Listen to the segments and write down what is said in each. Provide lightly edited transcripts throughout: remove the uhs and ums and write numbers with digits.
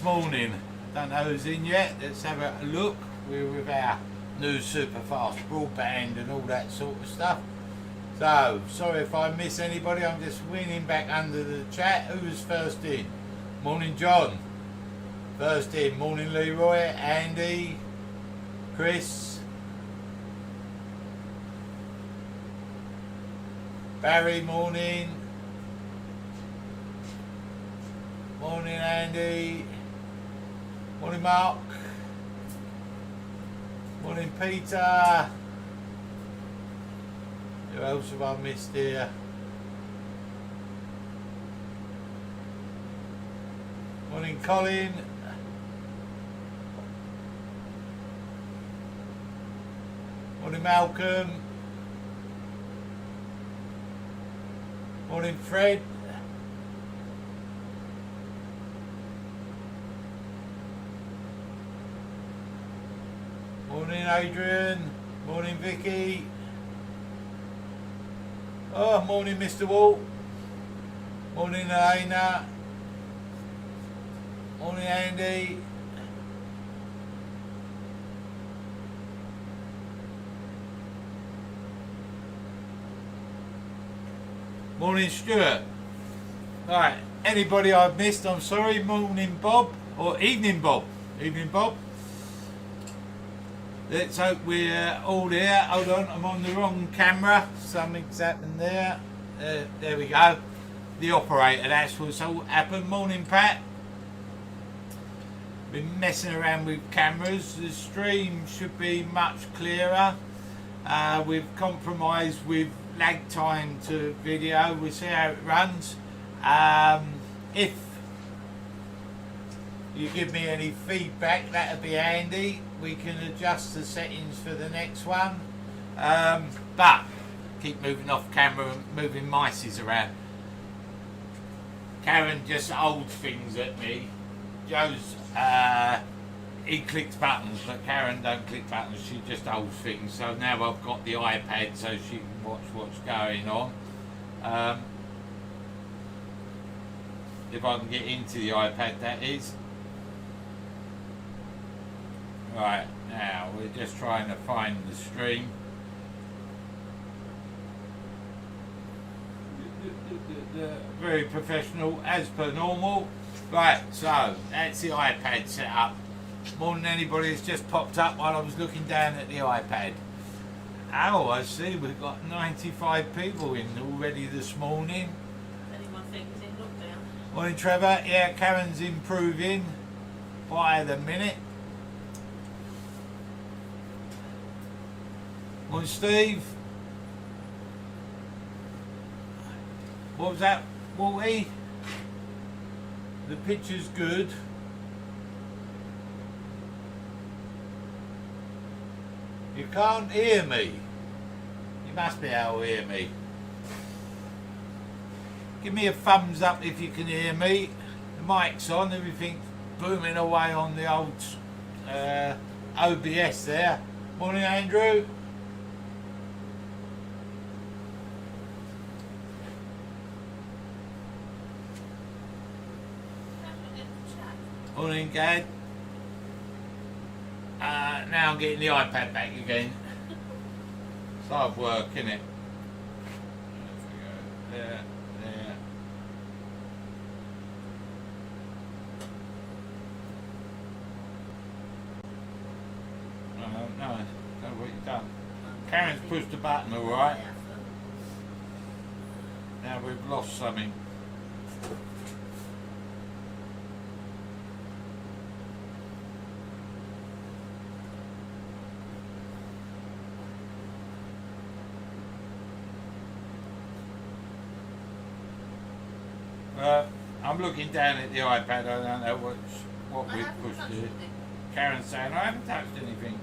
this morning. Don't know who's in yet. Let's have a look. We're with our new super fast broadband and all that sort of stuff. So, sorry if I miss anybody. I'm just winning back under the chat. Who was first in? Morning, John. First in. Morning, Leroy. Andy. Chris. Barry, morning. Morning, Andy. Morning, Mark. Morning, Peter. Who else have I missed here? Morning, Colin. Morning, Malcolm. Morning, Fred. Morning, Adrian. Morning, Vicky. Oh, morning, Mr. Walt. Morning, Elena. Morning, Andy. Morning, Stuart. Right, anybody I've missed, I'm sorry. Morning, Bob. Or evening, Bob. Evening, Bob. Let's hope we're all there. Hold on, I'm on the wrong camera. Something's happened there. There we go. The operator, that's what's all happened. Morning, Pat. Been messing around with cameras. The stream should be much clearer. We've compromised with lag time to video. We'll see how it runs. If you give me any feedback, that'd be handy. We can adjust the settings for the next one. But keep moving off camera and moving mices around. Karen just holds things at me. Joe's he clicks buttons, but Karen don't click buttons, she just holds things. So now I've got the iPad so she can watch what's going on. If I can get into the iPad, that is. Right, now we're just trying to find the stream. Very professional, as per normal. Right, so that's the iPad set up. More than anybody, it's just popped up while I was looking down at the iPad. Oh, I see, we've got 95 people in already this morning. Anyone think he's in lockdown? Morning, Trevor. Yeah, Karen's improving by the minute. Morning, Steve. What was that, Walty? The picture's good. You can't hear me. You must be able to hear me. Give me a thumbs up if you can hear me. The mic's on, everything's booming away on the old OBS there. Morning, Andrew. Morning, Gad. Now I'm getting the iPad back again. It's hard work, isn't it? There, there. No, know what you've done. Karen's pushed the button, alright. Now we've lost something. I'm looking down at the iPad, I don't know what we've pushed here. Karen's saying, I haven't touched anything.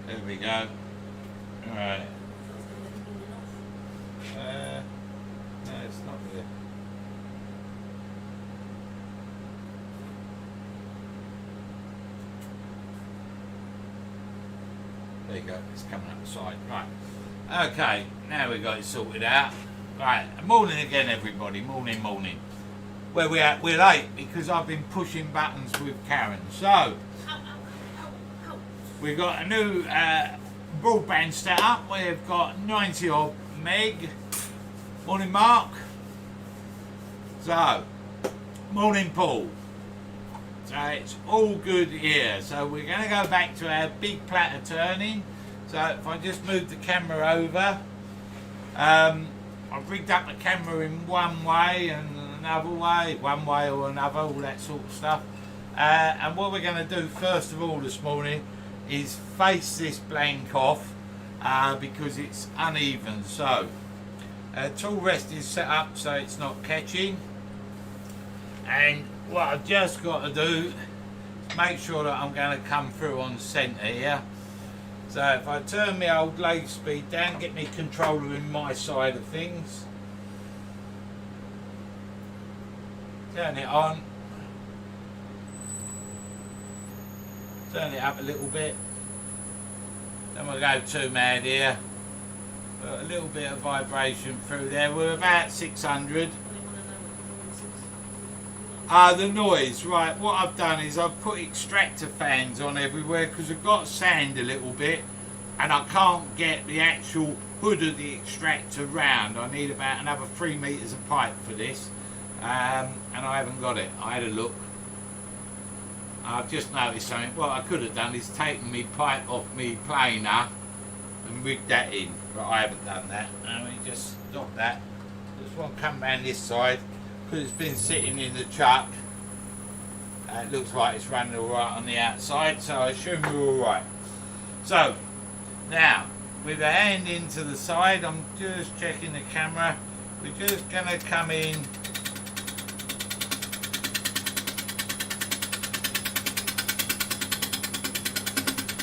There we go. Alright. No, it's not there. There you go, it's coming up the side. Right. Okay, now we got it sorted out. Right, morning again everybody, morning. Where we at? We're late because I've been pushing buttons with Karen. So, we've got a new broadband set up. We've got 90 odd meg. Morning Mark. So, morning Paul. So it's all good here. So we're going to go back to our big platter turning. So if I just move the camera over, I've rigged up the camera in one way and another way, one way or another, all that sort of stuff. And what we're going to do first of all this morning is face this blank off because it's uneven. So tool rest is set up so it's not catching. And what I've just got to do is make sure that I'm going to come through on centre here. So if I turn my old lathe speed down, get my controller in my side of things, turn it on, turn it up a little bit, then we'll go too mad here, put a little bit of vibration through there. We're about 600. The noise, right, what I've done is I've put extractor fans on everywhere because I've got sand a little bit and I can't get the actual hood of the extractor round. I need about another 3 meters of pipe for this and I haven't got it. I had a look. I've just noticed something. What I could have done is taken me pipe off me planer and rigged that in, but I haven't done that. Let me just stop that. Just want to come round this side. It's been sitting in the chuck. It looks like it's running alright on the outside, so I assume we're alright. So, now, with the hand into the side, I'm just checking the camera. We're just going to come in.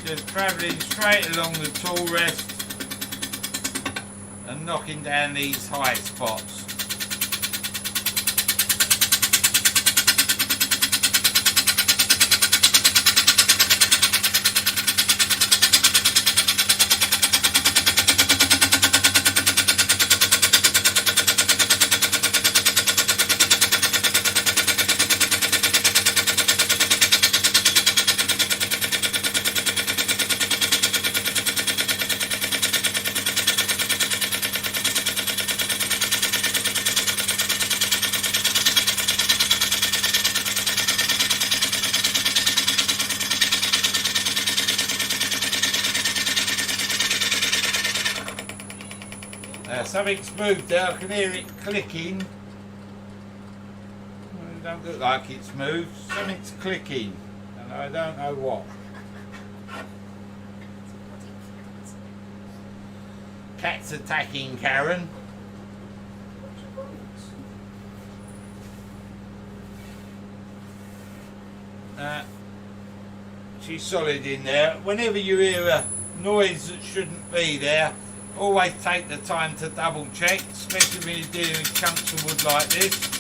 Just travelling straight along the tool rest and knocking down these high spots. Something's moved there, I can hear it clicking. Well, it don't look like it's moved. Something's clicking, and I don't know what. Cat's attacking Karen. She's solid in there. Whenever you hear a noise that shouldn't be there, always take the time to double check, especially when you're dealing with chunks of wood like this.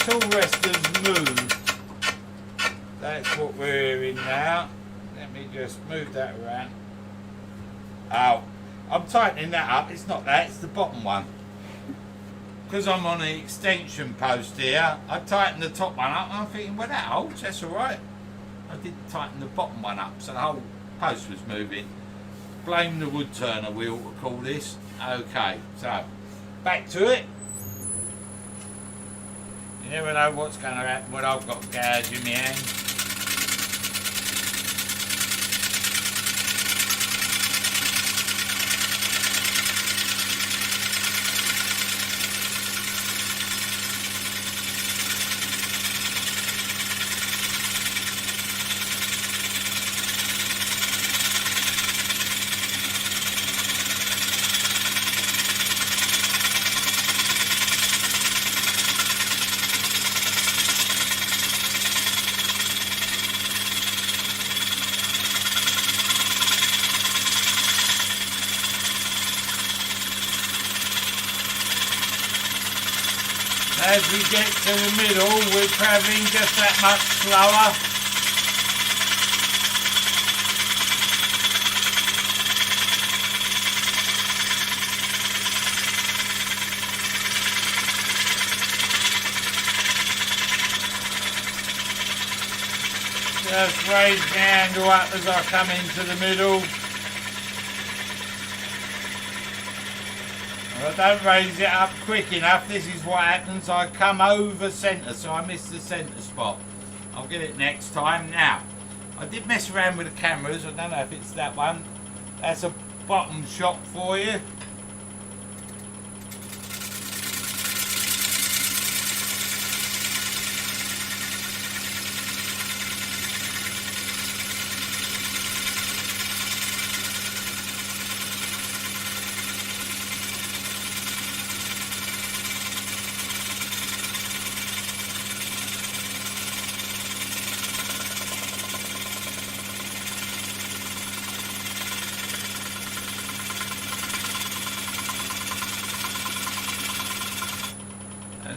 Tool rest has moved. That's what we're in now. Let me just move that around. Oh, I'm tightening that up. It's not that, it's the bottom one. Because I'm on the extension post here, I tightened the top one up and I'm thinking, well, that holds, that's alright. I didn't tighten the bottom one up, so the whole post was moving. Blame the wood turner, we ought to call this. Okay, so back to it. You never know what's going to happen when I've got a gouge in my hand. As we get to the middle, we're travelling just that much slower. Just raise the handle up as I come into the middle. If I don't raise it up quick enough, this is what happens. I come over centre, so I miss the centre spot. I'll get it next time. Now, I did mess around with the cameras. I don't know if it's that one. That's a bottom shot for you.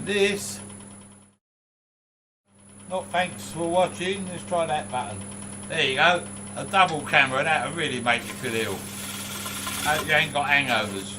This, not thanks for watching, let's try that button. There you go, a double camera, that'll really make you feel ill. Hope you ain't got hangovers.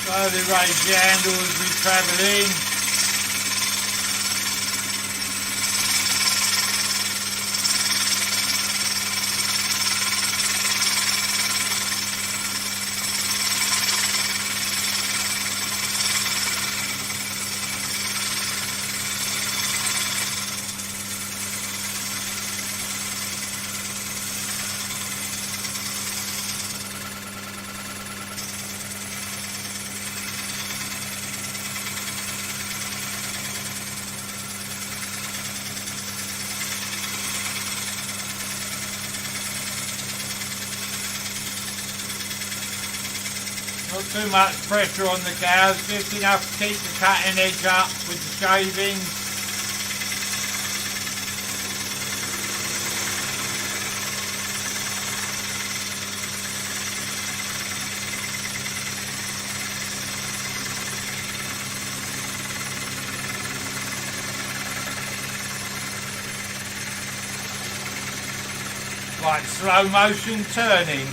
Slowly raise the handle as we travel in. Not too much pressure on the gauze, just enough to keep the cutting edge up with the shavings. Like slow motion turning.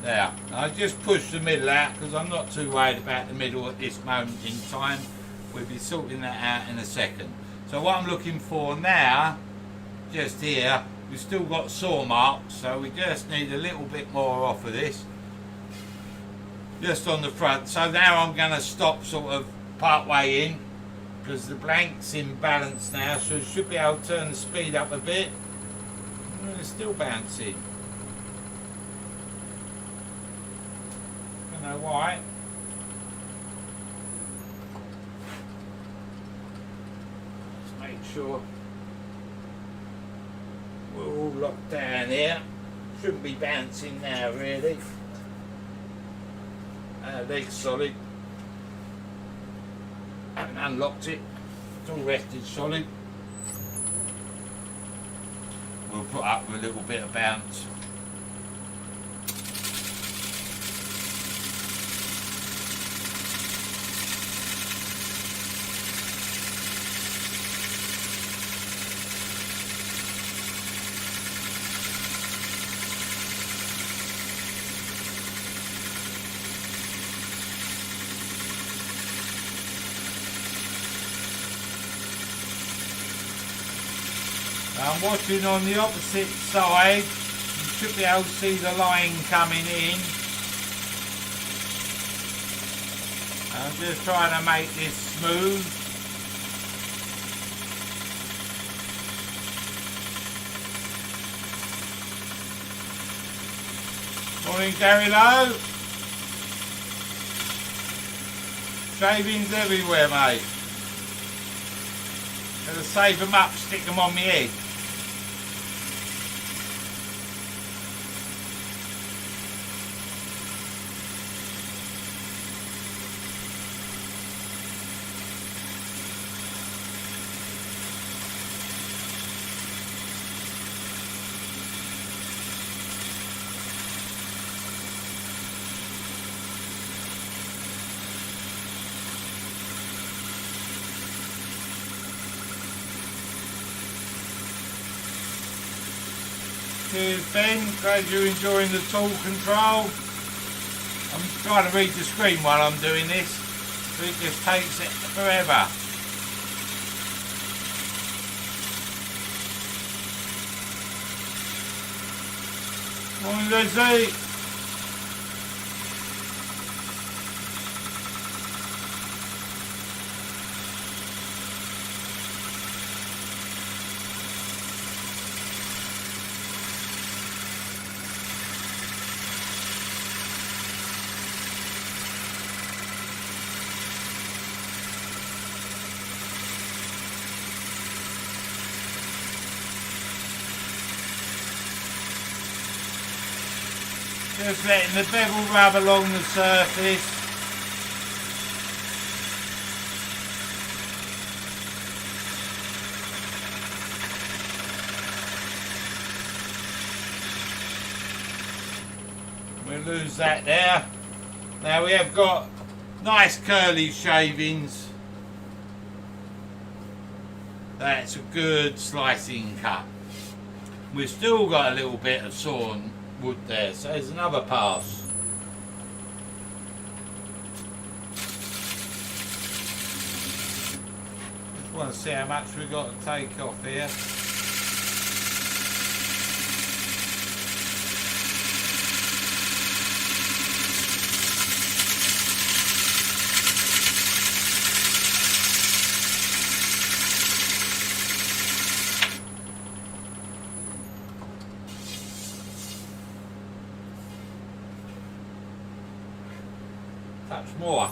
There, I just push the middle out because I'm not too worried about the middle at this moment in time. We'll be sorting that out in a second. So what I'm looking for now, just here, we've still got saw marks, so we just need a little bit more off of this. Just on the front. So now I'm going to stop sort of part way in because the blank's in balance now, so I should be able to turn the speed up a bit. And it's still bouncing. Know why. Let's make sure we're all locked down here. Shouldn't be bouncing now really. Leg's solid. Haven't unlocked it. It's all rested solid. We'll put up with a little bit of bounce. I'm watching on the opposite side. You should be able to see the line coming in. I'm just trying to make this smooth. Morning, Gary Lowe. Shavings everywhere, mate. Gotta save them up, stick them on my head. Cheers, Ben. Glad you're enjoying the tool control. I'm trying to read the screen while I'm doing this, so it just takes it forever. Morning, Leslie. Just letting the bevel rub along the surface. We'll lose that there. Now we have got nice curly shavings. That's a good slicing cut. We've still got a little bit of sawn wood there, so there's another pass. Just want to see how much we've got to take off here. Touch more.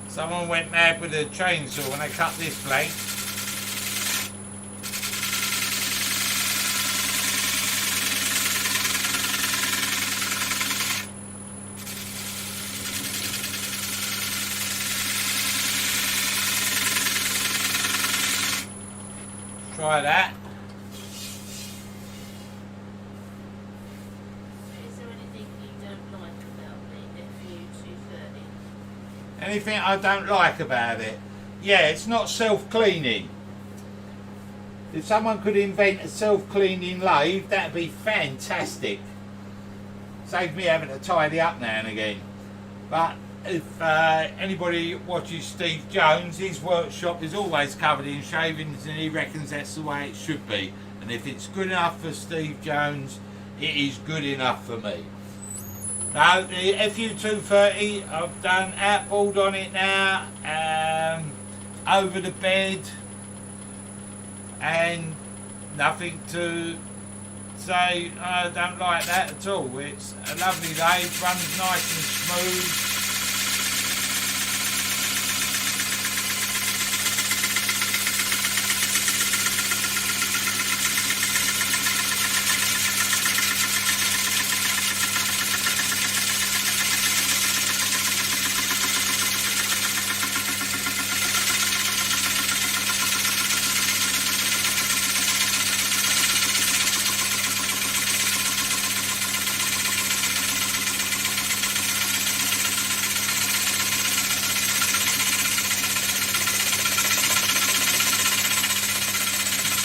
Someone went mad with a chainsaw when they cut this plank. Try that. Anything I don't like about it? Yeah, it's not self-cleaning. If someone could invent a self-cleaning lathe, that'd be fantastic. Save me having to tidy up now and again. But if anybody watches Steve Jones, his workshop is always covered in shavings, and he reckons that's the way it should be. And if it's good enough for Steve Jones, it is good enough for me. Now the FU-230, I've done outboard on it now, over the bed, and nothing to say I don't like that at all. It's a lovely lathe, runs nice and smooth.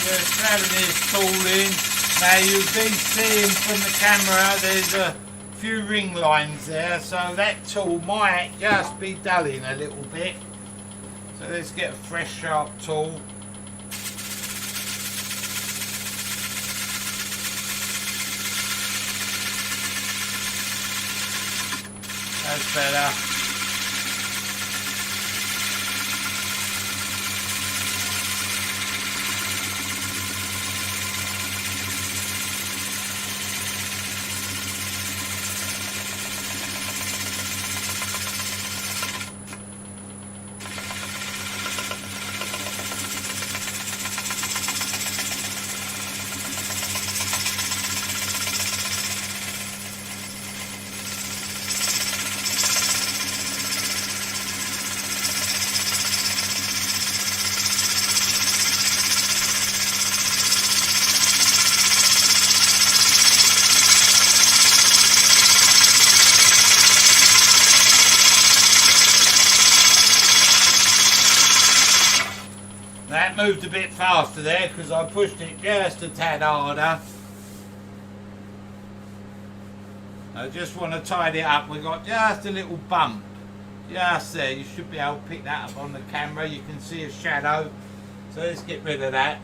Just grabbing this tool in. Now you'll be seeing from the camera there's a few ring lines there, so that tool might just be dulling a little bit. So let's get a fresh sharp tool. That's better. That moved a bit faster there because I pushed it just a tad harder. I just want to tidy it up. We've got just a little bump just there. You should be able to pick that up on the camera. You can see a shadow. So let's get rid of that,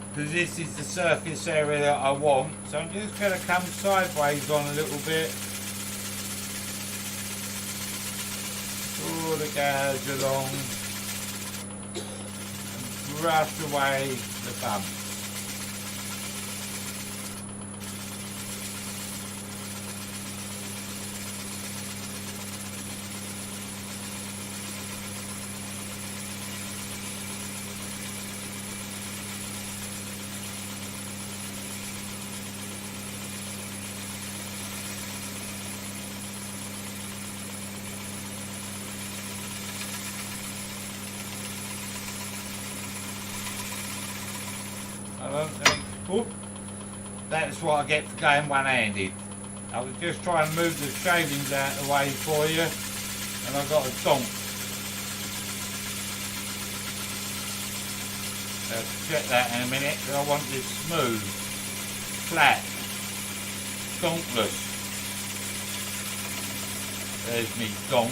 because this is the surface area that I want. So I'm just going to come sideways on a little bit. Pull the gouge along. Brush away the bump. That's what I get for going one-handed. I was just trying to move the shavings out of the way for you, and I got a donk. Let's check that in a minute, because I want this smooth, flat, donkless. There's me donk.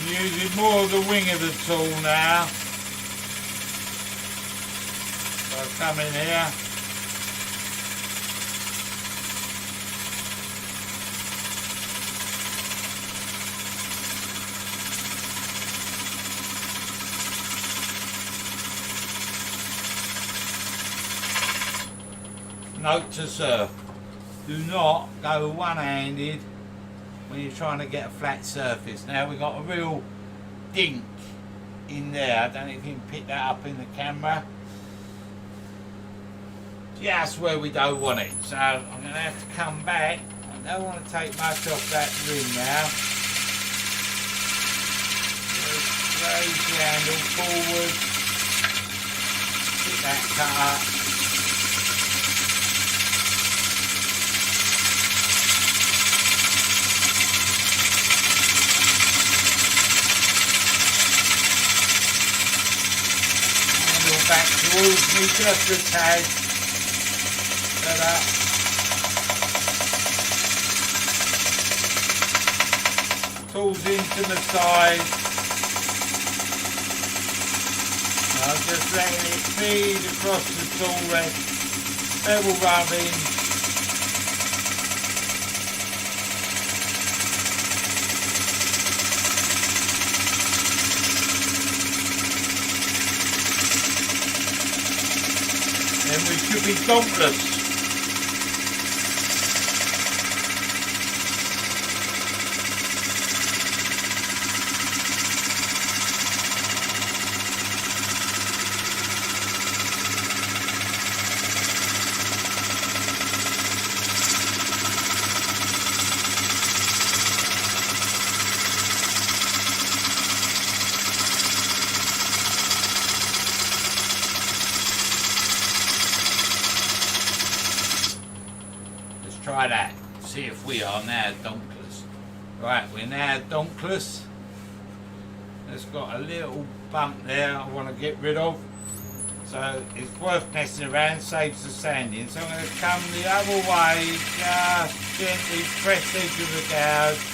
Using more of the wing of the tool now. So I come in here. Note to self, do not go one-handed when you're trying to get a flat surface. Now we've got a real dink in there. I don't know if you can pick that up in the camera. Just where we don't want it. So I'm going to have to come back. I don't want to take much off that ring now. Just raise the handle forward. Get that cut up. Back towards me just a tad. Tools into the side. I'm just letting it feed across the tool rest. Bevel rubbing. Then we should be donkless. Try that, see if we are now donkless. Right, we're now donkless. It's got a little bump there I want to get rid of. So it's worth messing around, saves the sanding. So I'm going to come the other way, just gently press the edge of the gouge.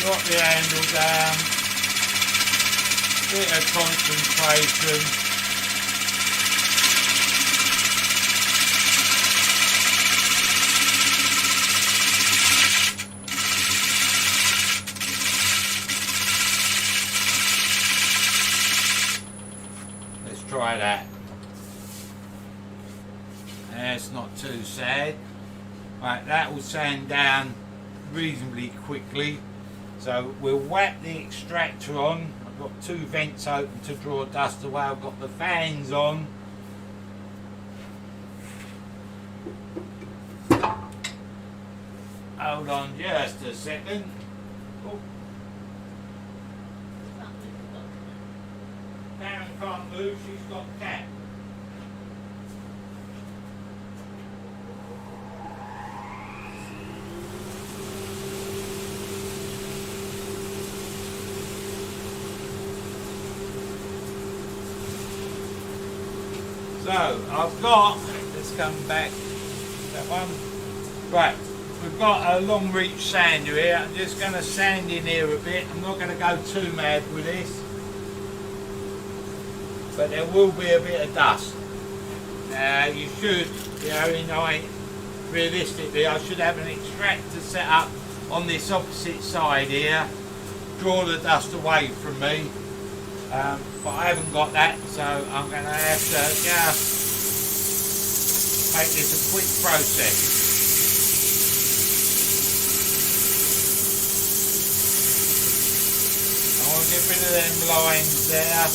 drop the handle down, bit of concentration. Let's try that. That's not too sad. Right, that will sand down reasonably quickly. So we'll whack the extractor on. I've got two vents open to draw dust away. I've got the fans on. Hold on just a second. Oh. Karen can't move, she's got cat. So I've got, let's come back, that one. Right, we've got a long reach sander here. I'm just going to sand in here a bit. I'm not going to go too mad with this, but there will be a bit of dust. You should, realistically, I should have an extractor set up on this opposite side here, draw the dust away from me. But I haven't got that, so I'm going to have to just make this a quick process. I want to get rid of them lines there.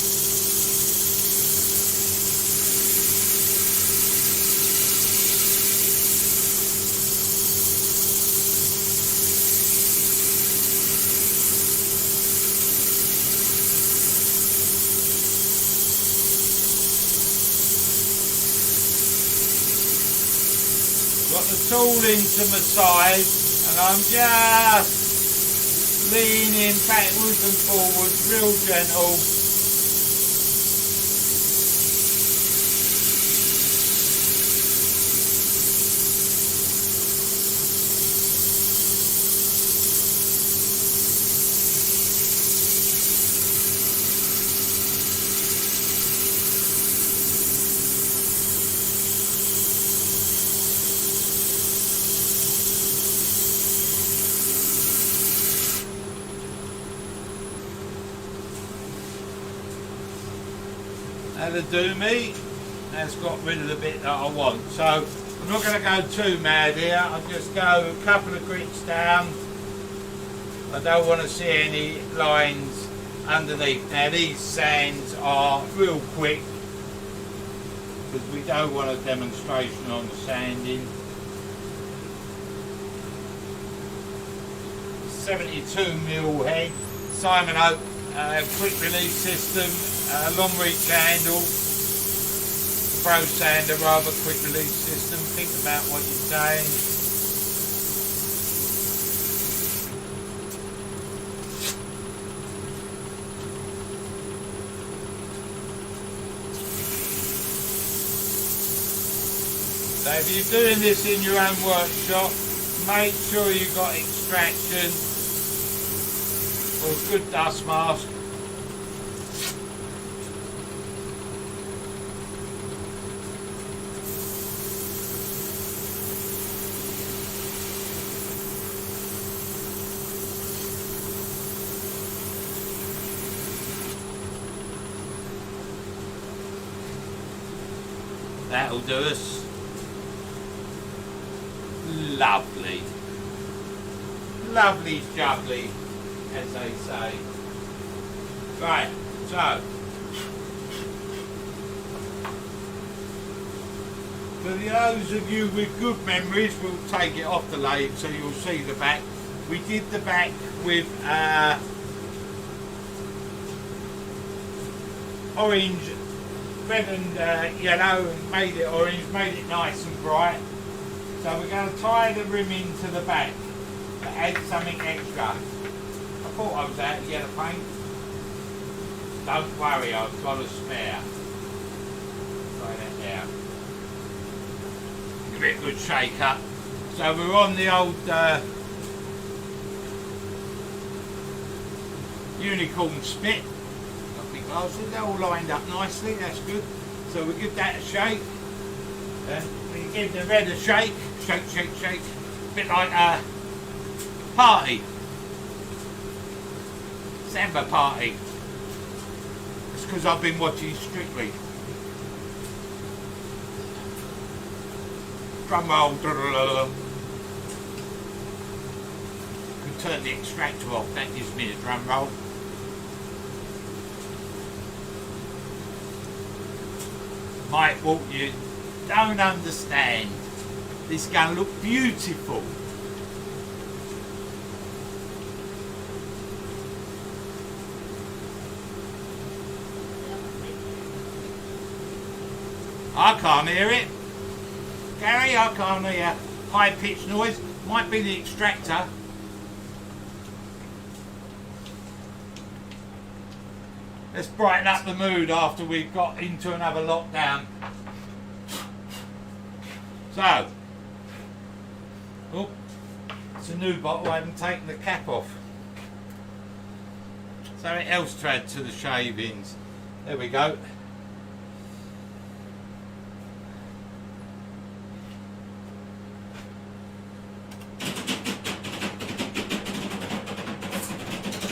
Got the tool into my side and I'm just leaning backwards and forwards, real gentle. That'll do me. That's got rid of the bit that I want. So I'm not going to go too mad here. I'll just go a couple of grits down. I don't want to see any lines underneath. Now these sands are real quick because we don't want a demonstration on sanding. 72mm head, Simon Oak quick release system. Long reach handle, pro sander rather, quick release system. Think about what you're saying. So if you're doing this in your own workshop, make sure you've got extraction or a good dust mask. That'll do us. Lovely. Lovely jubbly, as they say. Right, so. For those of you with good memories, we'll take it off the lathe so you'll see the back. We did the back with orange, red and yellow, and made it orange, made it nice and bright. So we're going to tie the rim into the back to add something extra. I thought I was out of yellow paint. Don't worry, I've got a spare. Try that down. Give it a good shake up. So we're on the old unicorn spit. Got big glasses, they're all lined up nicely, that's good. So we give that a shake. We give the red a shake. Shake, shake, shake. A bit like a party. Samba party. It's because I've been watching Strictly. Drum roll. Can turn the extractor off, that gives me a drum roll. Mike, well, you don't understand. This gun look beautiful. I can't hear it. Gary, I can't hear high pitched noise. Might be the extractor. Let's brighten up the mood after we've got into another lockdown. So, oh, it's a new bottle, I haven't taken the cap off. Something else to add to the shavings. There we go.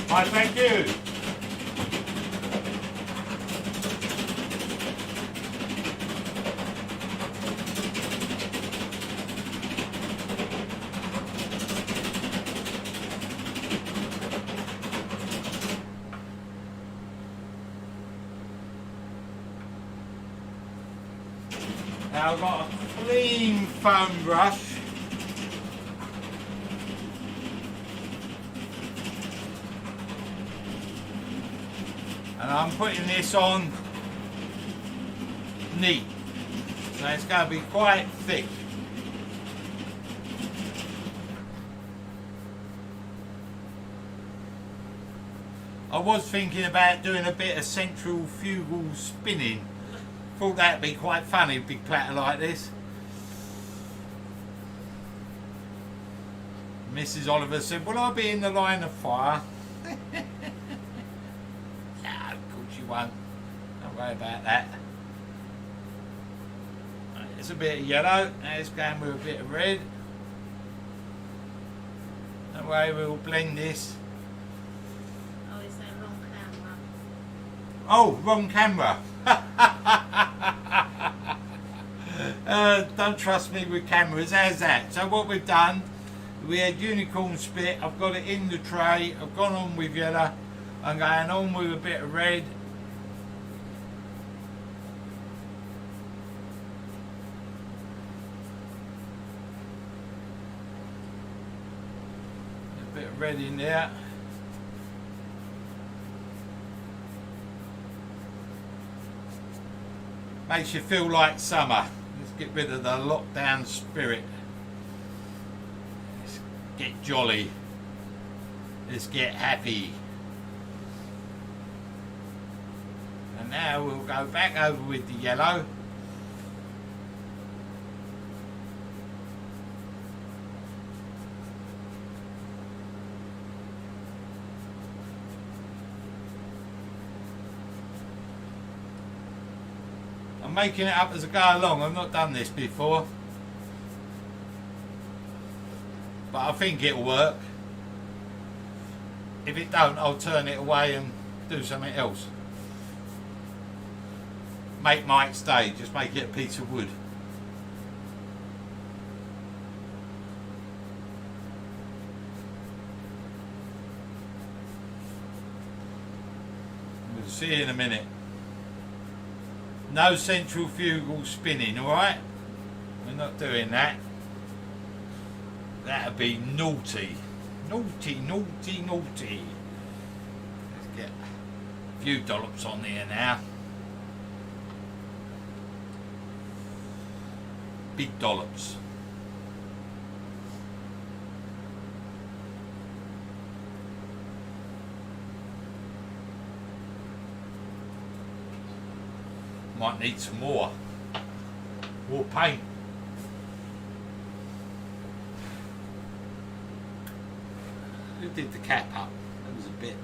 Hi, thank you. Now I've got a clean foam brush. And I'm putting this on neat. So it's going to be quite thick. I was thinking about doing a bit of centrifugal spinning. Thought that'd be quite funny, a big platter like this. Mrs. Oliver said, will I be in the line of fire? No, of course you won't. Don't worry about that. Right, it's a bit of yellow, now it's going with a bit of red. Don't worry, we'll blend this. Oh, it's that wrong camera. Oh, wrong camera. Don't trust me with cameras. How's that? So what we've done, we had unicorn spit. I've got it in the tray. I've gone on with yellow. I'm going on with a bit of red. A bit of red in there. Makes you feel like summer. Let's get rid of the lockdown spirit. Let's get jolly. Let's get happy. And now we'll go back over with the yellow. I'm making it up as I go along. I've not done this before, but I think it'll work. If it don't, I'll turn it away and do something else. Make Mike stay, just make it a piece of wood. We'll see you in a minute. No centrifugal spinning, alright? We're not doing that. That'd be naughty. Naughty, naughty, naughty. Let's get a few dollops on here now. Big dollops. Might need some more paint. Who did the cap up? That was a bit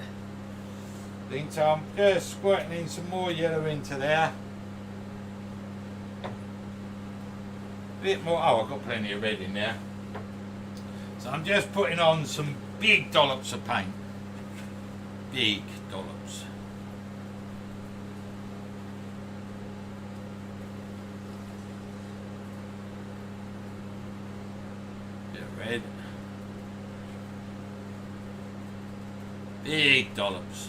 thing, so I'm just squirting in some more yellow into there. A bit more, oh, I've got plenty of red in there. So I'm just putting on some big dollops of paint. Big dollops. Bit of red. Big dollops.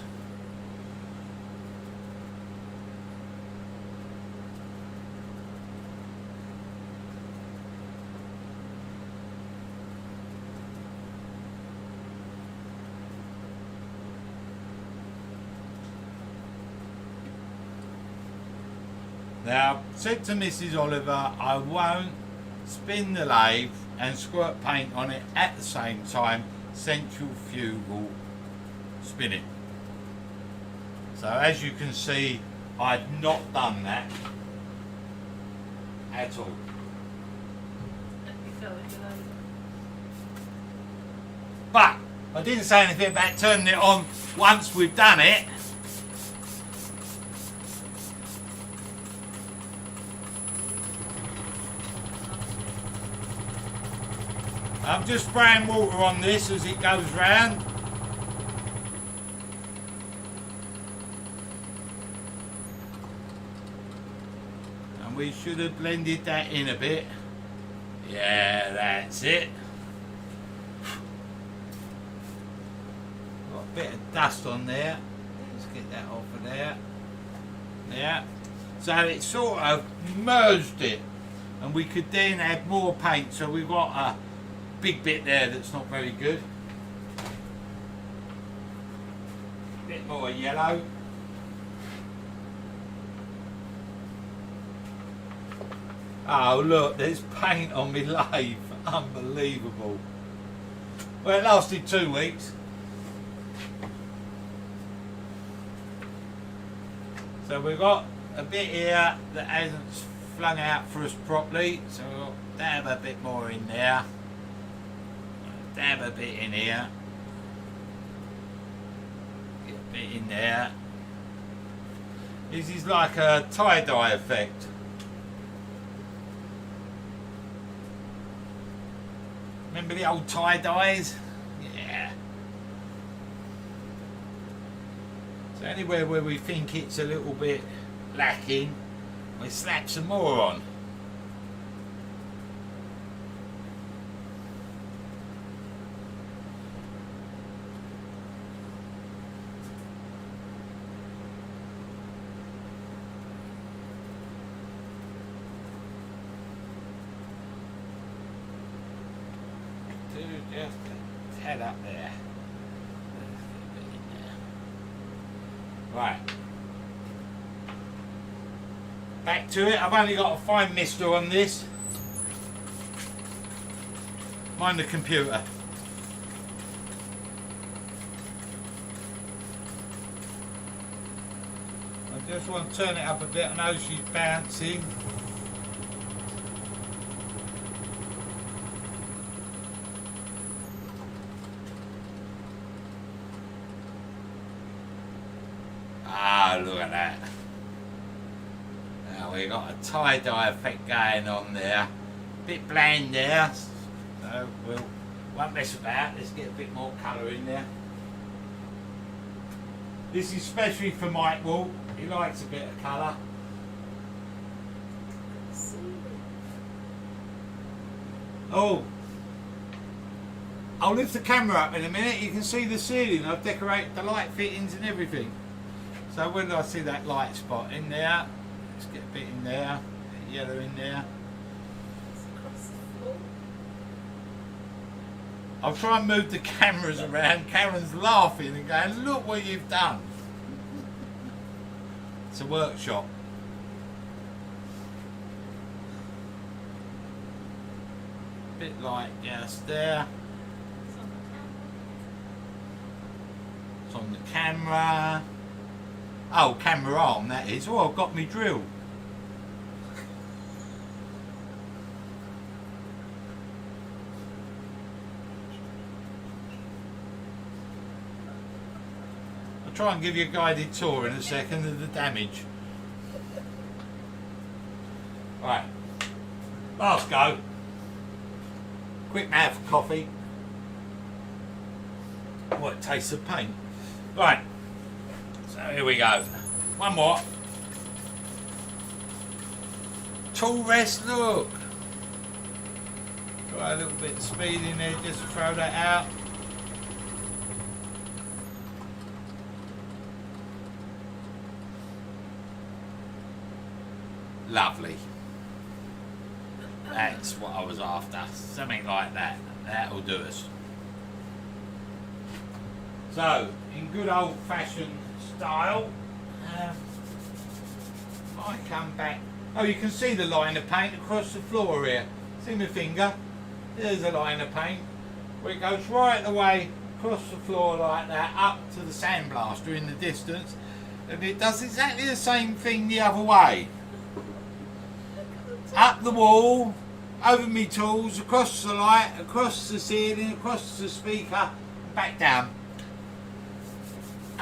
Now, said to Mrs. Oliver, I won't spin the lathe and squirt paint on it at the same time, centrifugal spinning. So as you can see, I've not done that at all. But I didn't say anything about turning it on once we've done it. I'm just spraying water on this as it goes round. And we should have blended that in a bit. Yeah, that's it. Got a bit of dust on there. Let's get that off of there. Yeah. So it sort of merged it. And we could then add more paint. So we've got a big bit there that's not very good. A bit more yellow. Oh look, there's paint on my lathe. Unbelievable. Well, it lasted 2 weeks. So we've got a bit here that hasn't flung out for us properly. So we'll dab a bit more in there. Dab a bit in here. Get a bit in there. This is like a tie-dye effect. Remember the old tie-dyes? Yeah. So anywhere where we think it's a little bit lacking, we slap some more on. Just a tad up there. Right. Back to it. I've only got a fine mister on this. Mind the computer. I just want to turn it up a bit. I know she's bouncing. Look at that. Now we got a tie-dye effect going on there. Bit bland there. So we'll won't mess about. Let's get a bit more colour in there. This is especially for Mike Wall. He likes a bit of colour. Oh, I'll lift the camera up in a minute. You can see the ceiling. I've decorated the light fittings and everything. So when I see that light spot in there, let's get a bit in there, a bit of yellow in there. I'll try and move the cameras around. Karen's laughing and going, look what you've done. It's a workshop. Bit light just there. It's on the camera. Oh, camera arm, that is. Oh, I've got me drill. I I'll try and give you a guided tour in a second of the damage. Right, last go. Quick mouth of coffee. Oh, it tastes of paint. Right, so here we go. One more. Tool rest, look. Try a little bit of speed in there just to throw that out. Lovely. That's what I was after. Something like that. That'll do us. So, in good old fashioned style, I come back. Oh, you can see the line of paint across the floor here. See my finger? There's a line of paint where it goes right the way across the floor like that up to the sandblaster in the distance, and it does exactly the same thing the other way. Up the wall, over me tools, across the light, across the ceiling, across the speaker, back down.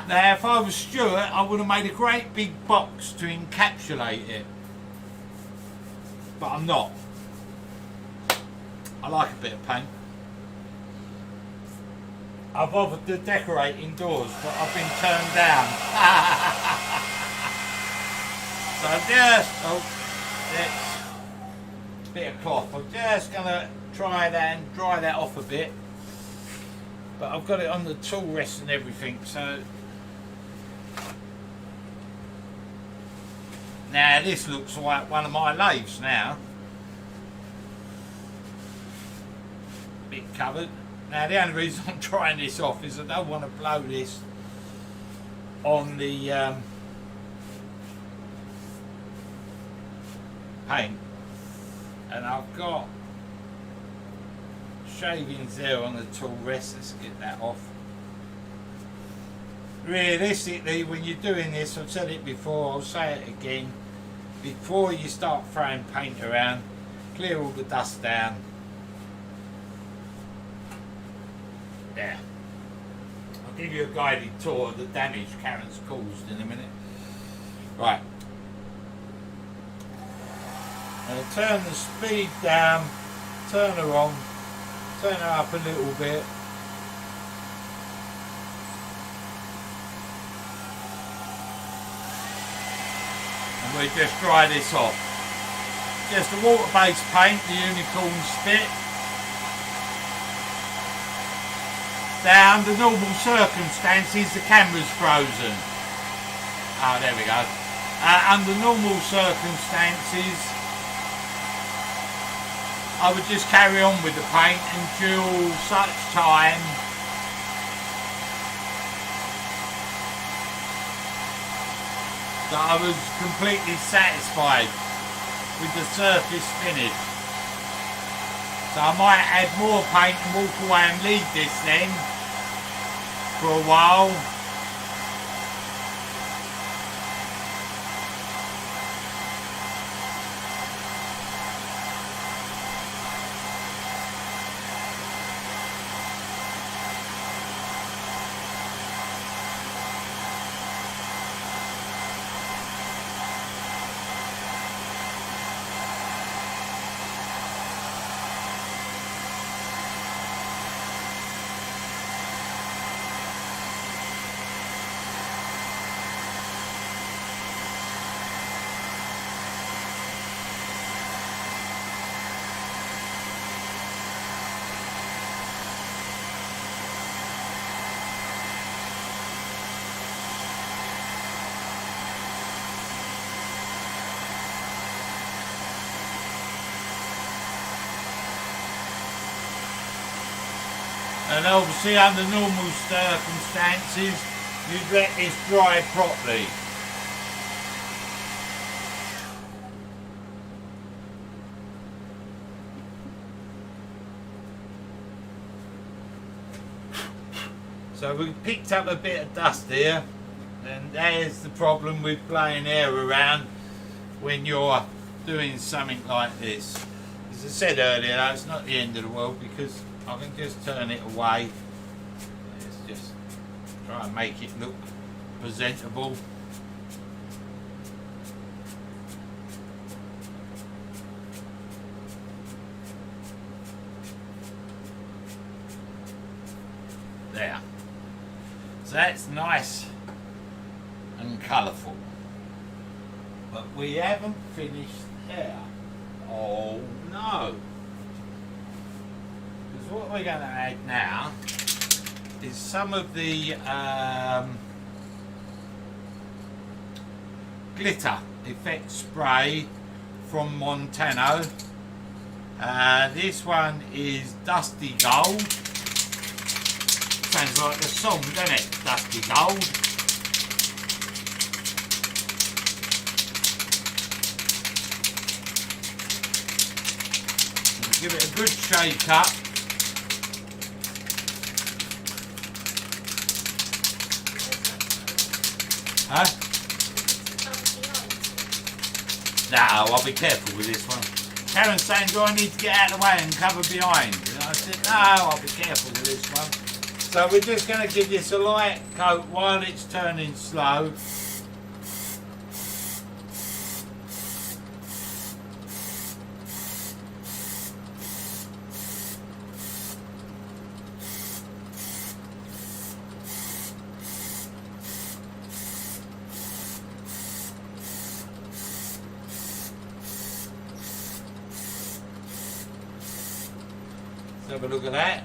Now, if I was Stuart, I would have made a great big box to encapsulate it. But I'm not. I like a bit of paint. I've offered to decorate indoors, but I've been turned down. So that's a bit of cloth. I'm just going to try that and dry that off a bit. But I've got it on the tool rest and everything, so... Now this looks like one of my lathes now. Bit covered. Now the only reason I'm trying this off is I don't want to blow this on the paint. And I've got shavings there on the tool rest. Let's get that off. Realistically, when you're doing this, I've said it before, I'll say it again, before you start throwing paint around, clear all the dust down. There. I'll give you a guided tour of the damage Karen's caused in a minute. Right. I'll turn the speed down, turn her on, turn her up a little bit. And we'll just dry this off. Just a water-based paint, the Unicorn Spit. Now, under normal circumstances, the camera's frozen. Oh, there we go. Under normal circumstances, I would just carry on with the paint until such time that I was completely satisfied with the surface finish. So I might add more paint and walk away and leave this then for a while. And obviously under normal circumstances, you'd let this dry properly. So we picked up a bit of dust here, and there's the problem with blowing air around when you're doing something like this. As I said earlier, it's not the end of the world because I can just turn it away. Let's just try and make it look presentable. There. So that's nice and colourful. But we haven't finished there. Oh no. Because what we're going to add now is some of the glitter effect spray from Montano. This one is Dusty Gold. Sounds like the song, doesn't it? Dusty Gold. Give it a good shake up. Huh? No, I'll be careful with this one. Karen's saying, do I need to get out of the way and cover behind? And I said, no, I'll be careful with this one. So we're just going to give this a light coat while it's turning slow. Have a look at that.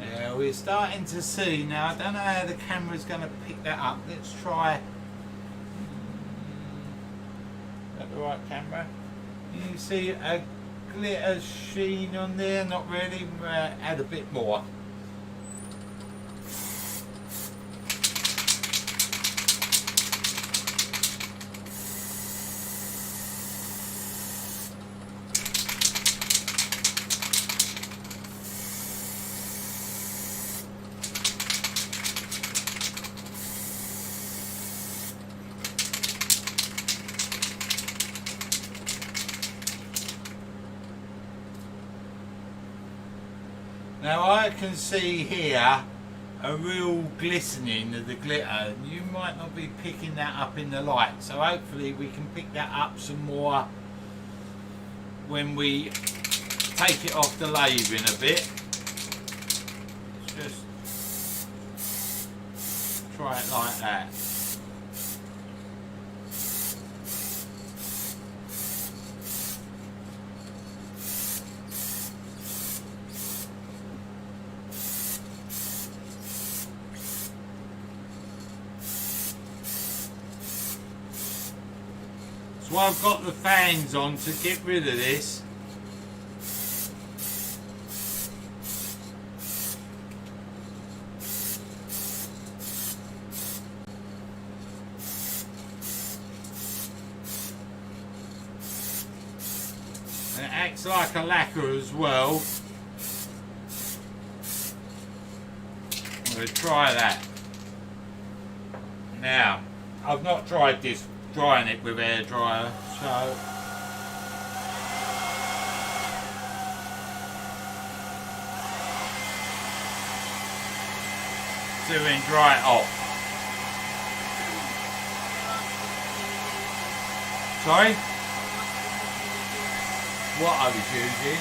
Yeah, we're starting to see now. I don't know how the camera's going to pick that up. Let's try. Is that the right camera? You see a glitter sheen on there? Not really. Add a bit more. Now I can see here a real glistening of the glitter. You might not be picking that up in the light, so hopefully we can pick that up some more when we take it off the lathe in a bit. Let's just try it like that. So I've got the fans on to get rid of this. And it acts like a lacquer as well. I'm going to try that. Now, I've not tried this drying it with air dryer, so see if we can dry it off. Sorry? What I was using?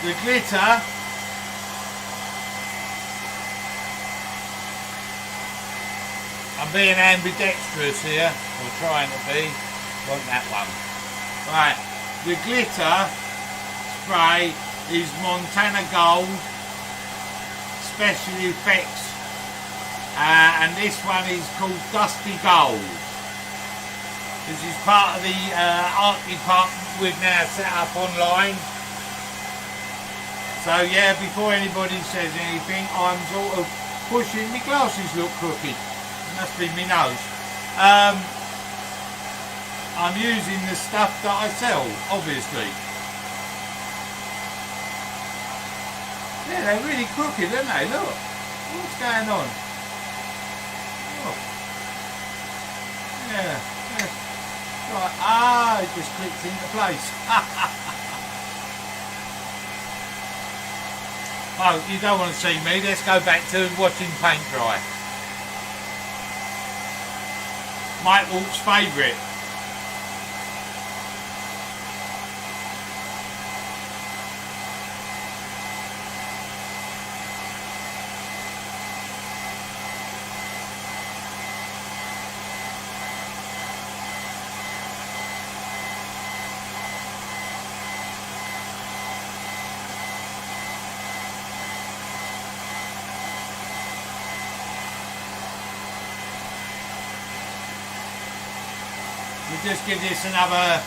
The glitter. I'm being ambidextrous here, or trying to be. Want that one. Right, the glitter spray is Montana Gold Special Effects, and this one is called Dusty Gold. This is part of the art department we've now set up online. So yeah, before anybody says anything, I'm sort of pushing my glasses look crooked. Must be my nose. I'm using the stuff that I sell, obviously. Yeah, they're really crooked, aren't they? Look. What's going on? Oh. Yeah. Right. It just clicked into place. Oh, you don't want to see me. Let's go back to watching paint dry. Mike Walt's favourite. We'll just give this another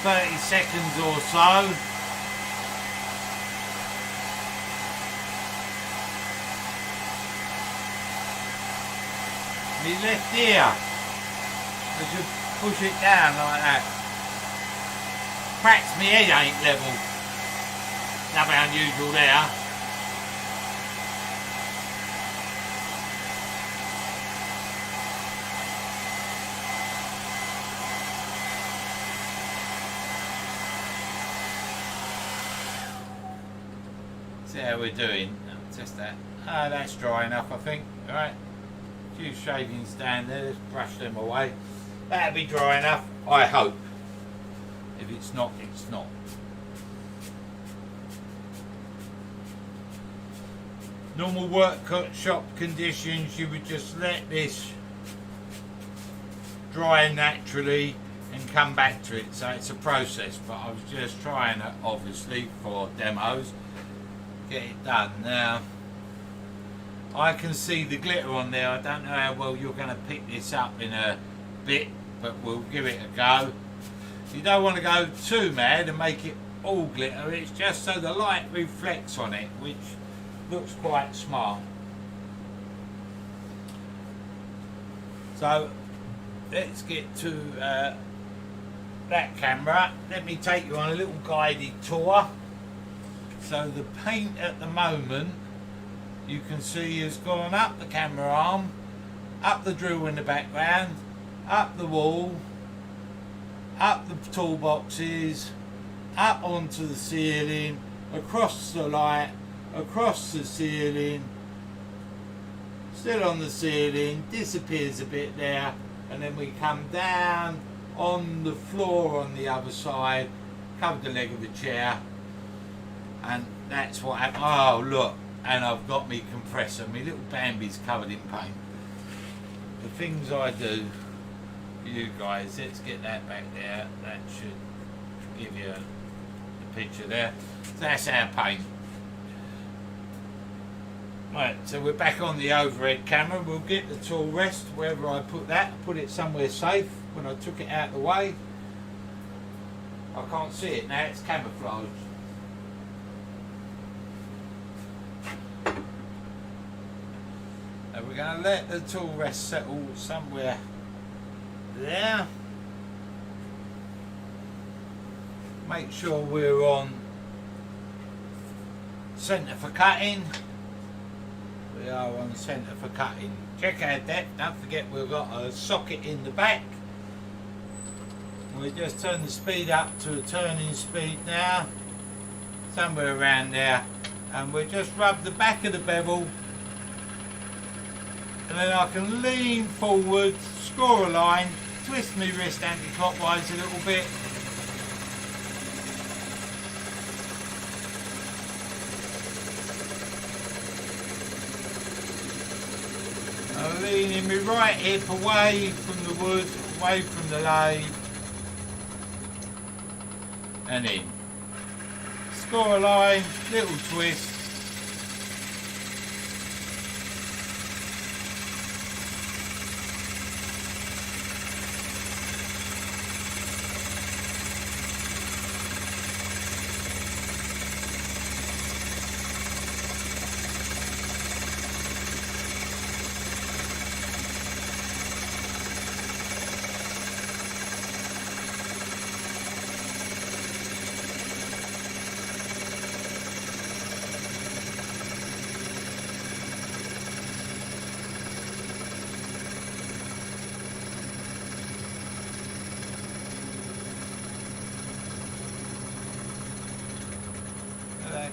30 seconds or so. My left ear, I should push it down like that. Perhaps my head ain't level. Nothing unusual there. See how we're doing. Test that. Ah, that's dry enough, I think. Alright. A few shavings down there, let's brush them away. That'll be dry enough, I hope. If it's not, it's not. Normal workshop conditions, you would just let this dry naturally and come back to it. So it's a process, but I was just trying it, obviously, for demos. Get it done. Now I can see the glitter on there. I don't know how well you're going to pick this up in a bit, but we'll give it a go. You don't want to go too mad and make it all glitter. It's just so the light reflects on it, which looks quite smart. So let's get to that camera. Let me take you on a little guided tour. So the paint at the moment, you can see, has gone up the camera arm, up the drill in the background, up the wall, up the toolboxes, up onto the ceiling, across the light, across the ceiling, still on the ceiling, disappears a bit there, and then we come down on the floor on the other side, cover the leg of the chair. And that's what happened. Oh, look, and I've got me compressor. My little Bambi's covered in paint. The things I do for you guys, let's get that back there. That should give you the picture there. That's our paint. Right, so we're back on the overhead camera. We'll get the tool rest wherever I put that. I put it somewhere safe when I took it out of the way. I can't see it now, it's camouflaged. We're going to let the tool rest settle somewhere there. Make sure we're on centre for cutting. We are on centre for cutting. Check our depth. Don't forget we've got a socket in the back. We just turn the speed up to a turning speed now, somewhere around there, and we just rub the back of the bevel. And then I can lean forward, score a line, twist my wrist anti-clockwise a little bit. I'm leaning my right hip away from the wood, away from the lathe. And in. Score a line, little twist.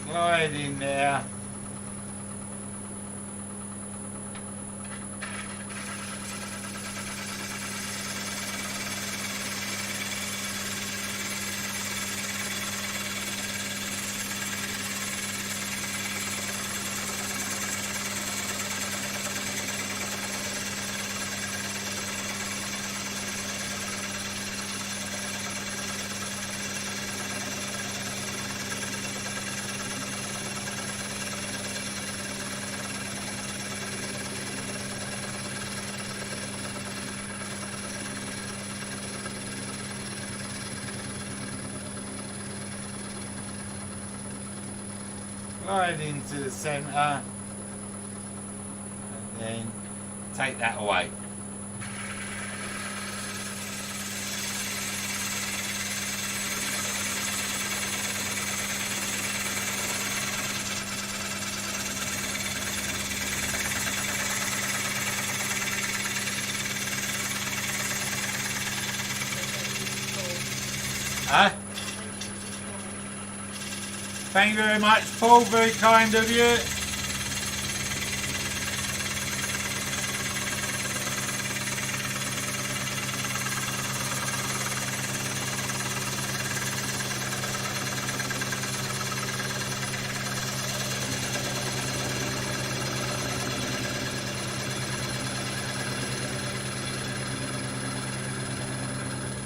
Glide in there. slide into the centre, and then take that away. Huh? Thank you very much, Paul, very kind of you.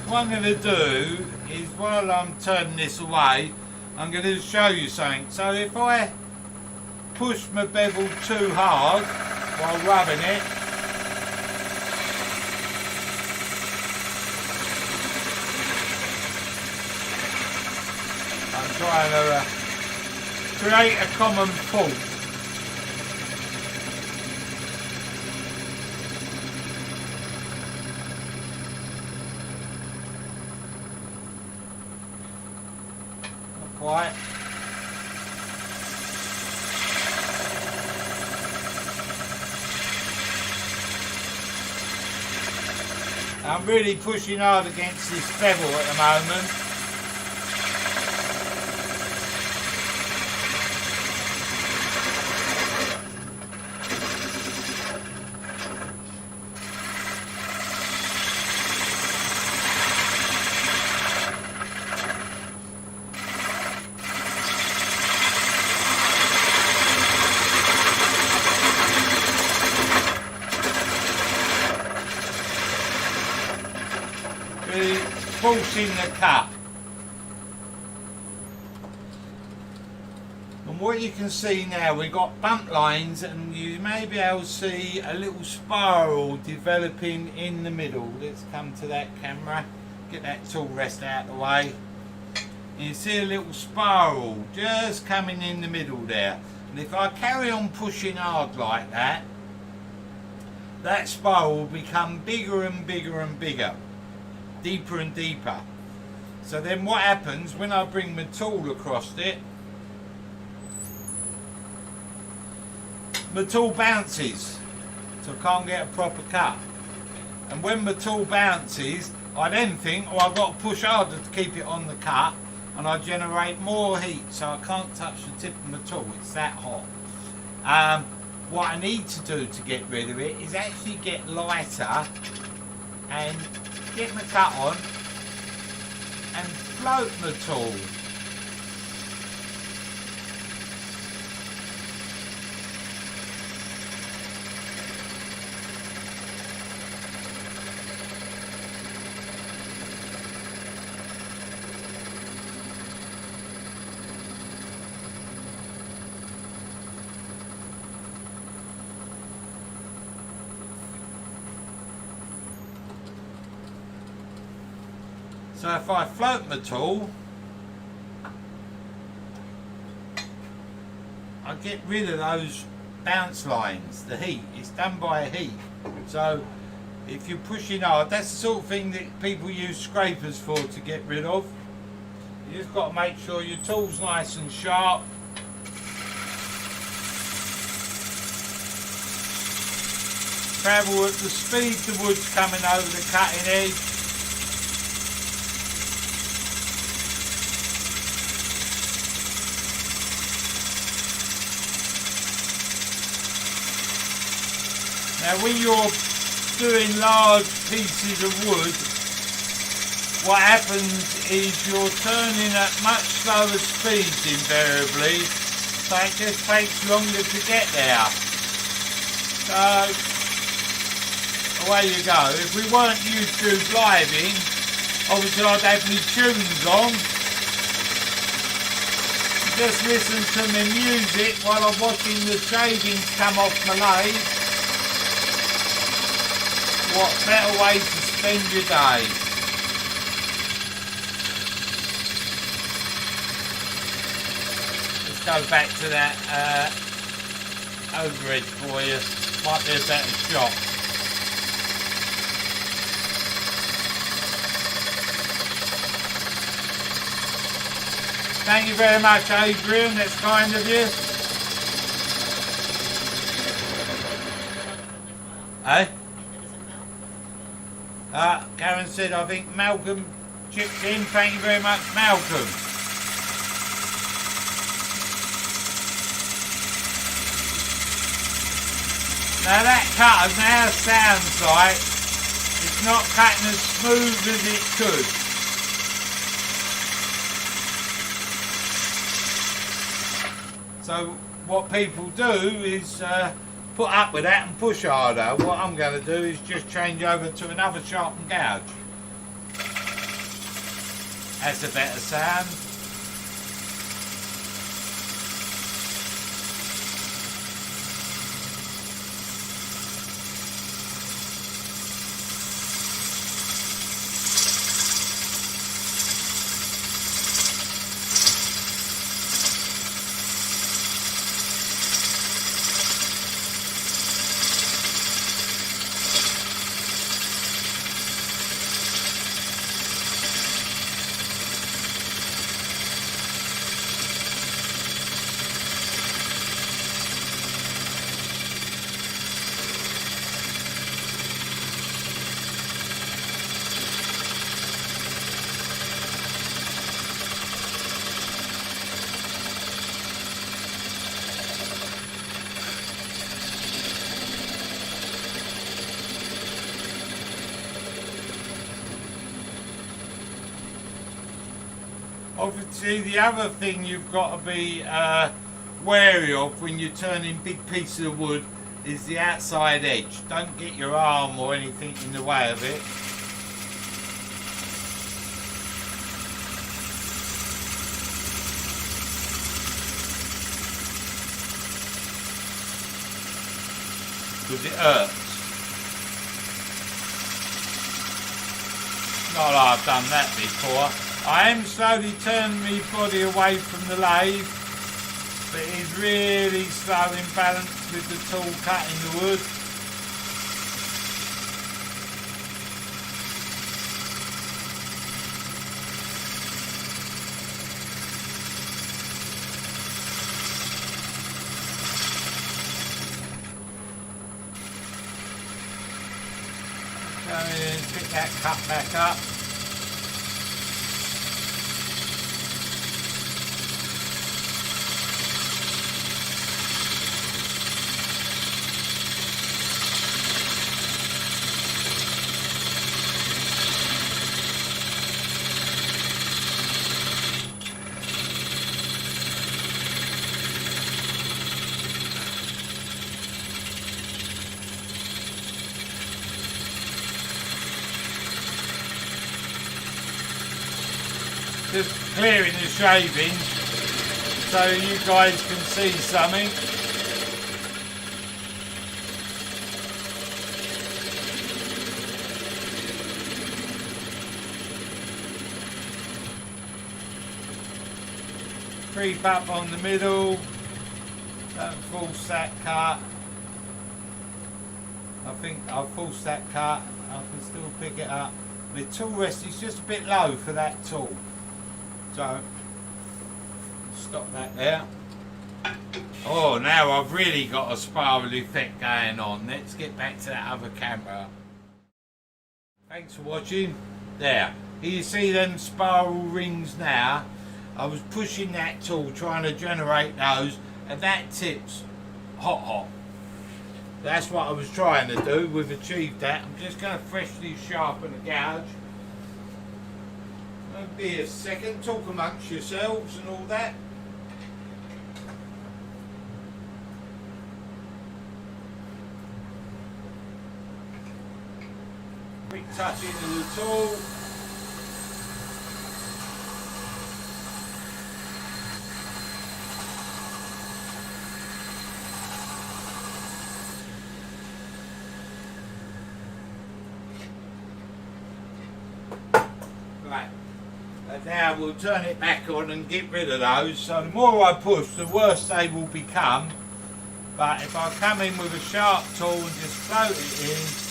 What I'm going to do is, while I'm turning this away, I'm going to show you something. So if I push my bevel too hard while rubbing it, I'm trying to create a common fault. Quite. I'm really pushing hard against this bevel at the moment. Forcing the cut. And what you can see now, we've got bump lines, and you may be able to see a little spiral developing in the middle. Let's come to that camera, get that tool rest out of the way. And you see a little spiral just coming in the middle there. And if I carry on pushing hard like that, that spiral will become bigger and bigger and bigger, deeper and deeper. So then what happens when I bring my tool across it, my tool bounces, so I can't get a proper cut. And when my tool bounces, I then think, oh, I've got to push harder to keep it on the cut, and I generate more heat, so I can't touch the tip of my tool, it's that hot. What I need to do to get rid of it is actually get lighter and get my cut on and float my tool. So if I float my tool, I get rid of those bounce lines, the heat. It's done by heat. So if you're pushing hard, that's the sort of thing that people use scrapers for to get rid of. You just got to make sure your tool's nice and sharp. Travel at the speed the wood's coming over the cutting edge. Now when you're doing large pieces of wood, what happens is you're turning at much slower speeds invariably, so it just takes longer to get there. So away you go. If we weren't YouTube living, obviously I'd have my tunes on. Just listen to my music while I'm watching the shavings come off my lathe. What better way to spend your day? Just go back to that overhead for you. Might be a better shot. Thank you very much, Adrian. That's kind of you. Eh? Karen said, I think Malcolm chipped in. Thank you very much, Malcolm. Now that cutter now sounds like it's not cutting as smooth as it could. So what people do is put up with that and push harder. What I'm going to do is just change over to another sharpened gouge. That's a better sound. Obviously, the other thing you've got to be wary of when you're turning big pieces of wood is the outside edge. Don't get your arm or anything in the way of it. Because it hurts. Not like I've done that before. I am slowly turning my body away from the lathe, but it's really slow in balance with the tool cutting the wood. Go in and pick that cut back up. Just clearing the shavings so you guys can see something. Creep up on the middle, don't force that cut. I think I'll force that cut, I can still pick it up. The tool rest is just a bit low for that tool. So, stop that there. Oh, now I've really got a spiral effect going on. Let's get back to that other camera. Thanks for watching. There. Here you see them spiral rings now. I was pushing that tool, trying to generate those, and that tip's hot. That's what I was trying to do. We've achieved that. I'm just going to freshly sharpen the gouge. Won't be a second, talk amongst yourselves and all that. Quick touch into the tool. Now we'll turn it back on and get rid of those. So the more I push, the worse they will become. But if I come in with a sharp tool and just float it in,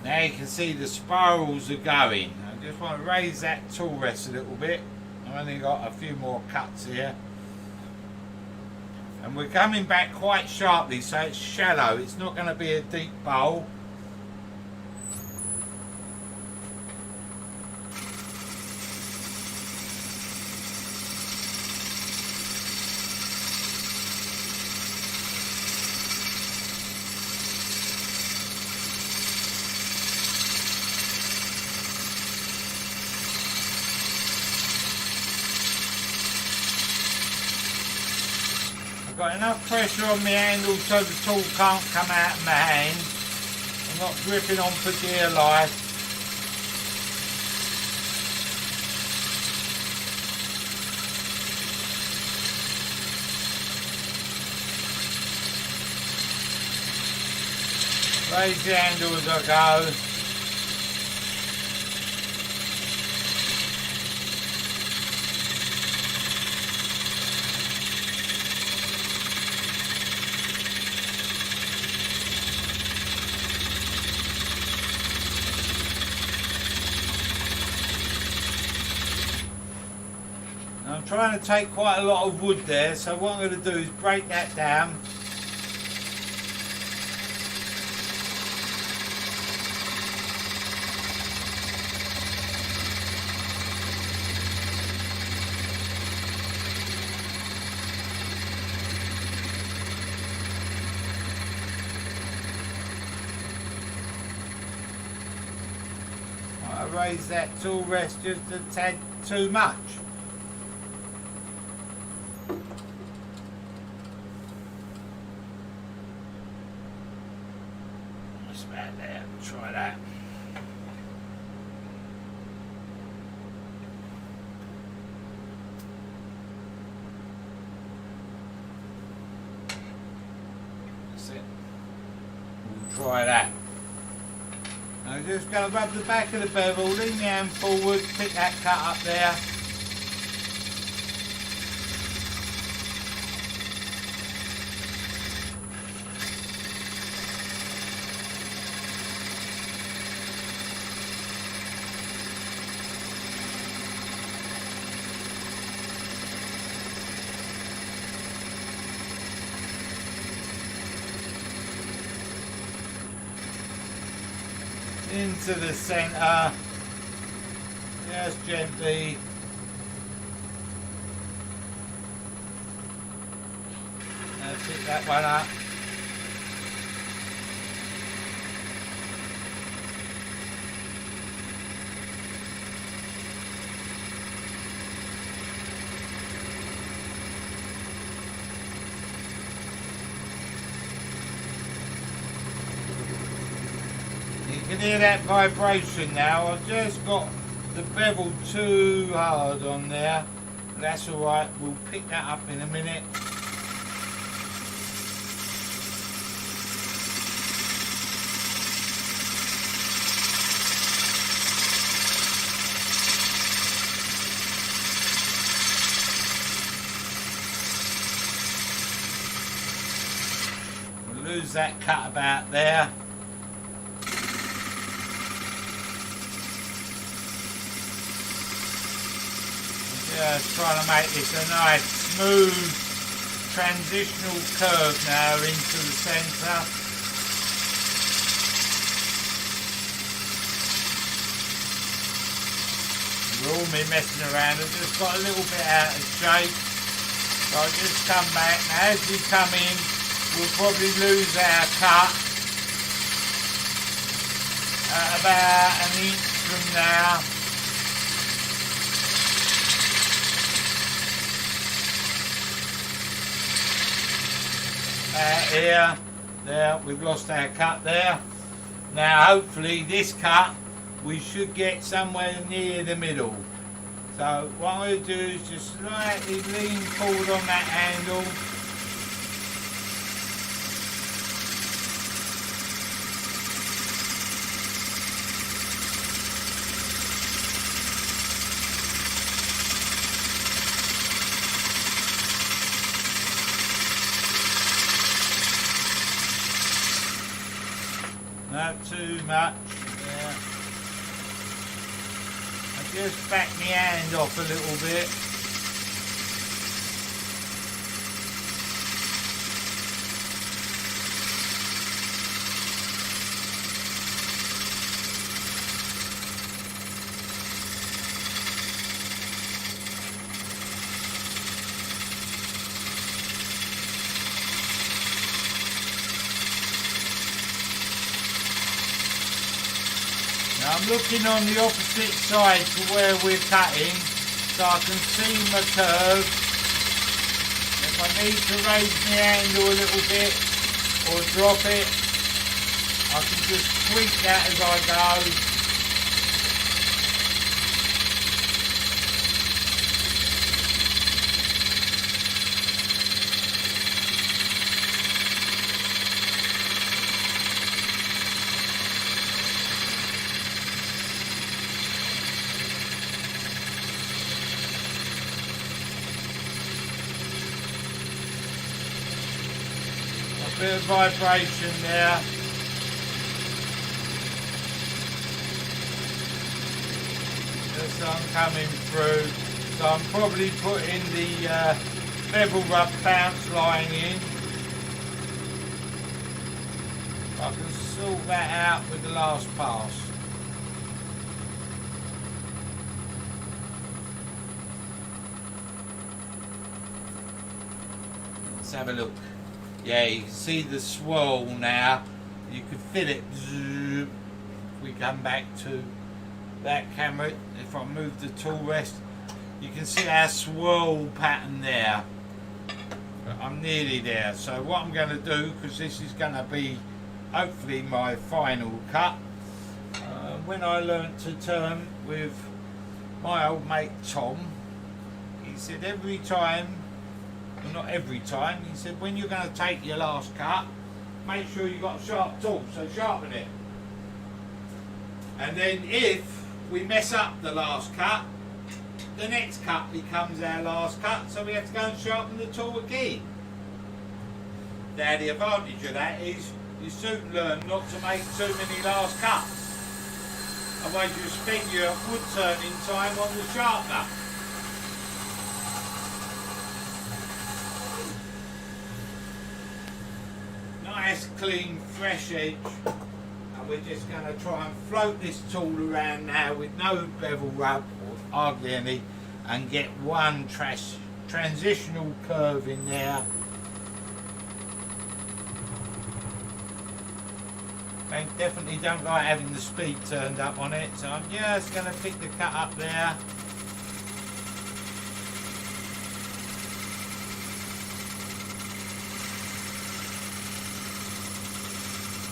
now you can see the spirals are going. I just want to raise that tool rest a little bit. I've only got a few more cuts here. And we're coming back quite sharply, so it's shallow. It's not going to be a deep bowl. Got enough pressure on my handle so the tool can't come out of my hand. I'm not gripping on for dear life. Raise the handle as I go. I'm trying to take quite a lot of wood there, so what I'm going to do is break that down. I raise that tool rest just a tad too much. About there, try that. That's it. We'll try that. I'm just going to rub the back of the bevel, lean the hand forward, pick that cut up there. Into the centre, just gently. Now pick that one up. can hear that vibration now. I've just got the bevel too hard on there. That's alright, we'll pick that up in a minute. We'll lose that cut about there. Just trying to make this a nice smooth transitional curve now into the centre. With all me messing around, I've just got a little bit out of shape. So I'll just come back. Now as we come in, we'll probably lose our cut at about an inch from now. Here, there, we've lost our cut there. Now hopefully this cut we should get somewhere near the middle. So what I'm going to do is just slightly lean forward on that handle. Not too much. Yeah. I just back my hand off a little bit. I'm looking on the opposite side to where we're cutting so I can see my curve. If I need to raise my handle a little bit or drop it, I can just tweak that as I go. Bit of vibration there. Just I'm coming through. So I'm probably putting the bevel rub bounce line in. I can sort that out with the last pass. Let's have a look. Yeah, you can see the swirl now. You can feel it. If we come back to that camera, if I move the tool rest, you can see our swirl pattern there. But I'm nearly there. So what I'm going to do, because this is going to be hopefully my final cut, when I learnt to turn with my old mate Tom, he said every time, well, not every time, he said when you're going to take your last cut, make sure you've got a sharp tool, so sharpen it. And then if we mess up the last cut, the next cut becomes our last cut, so we have to go and sharpen the tool again. Now the advantage of that is you soon learn not to make too many last cuts. Otherwise you spend your wood turning time on the sharpener. Nice clean fresh edge, and we're just going to try and float this tool around now with no bevel rub or hardly any, and get one transitional curve in there. I definitely don't like having the speed turned up on it, so I'm just going to pick the cut up there.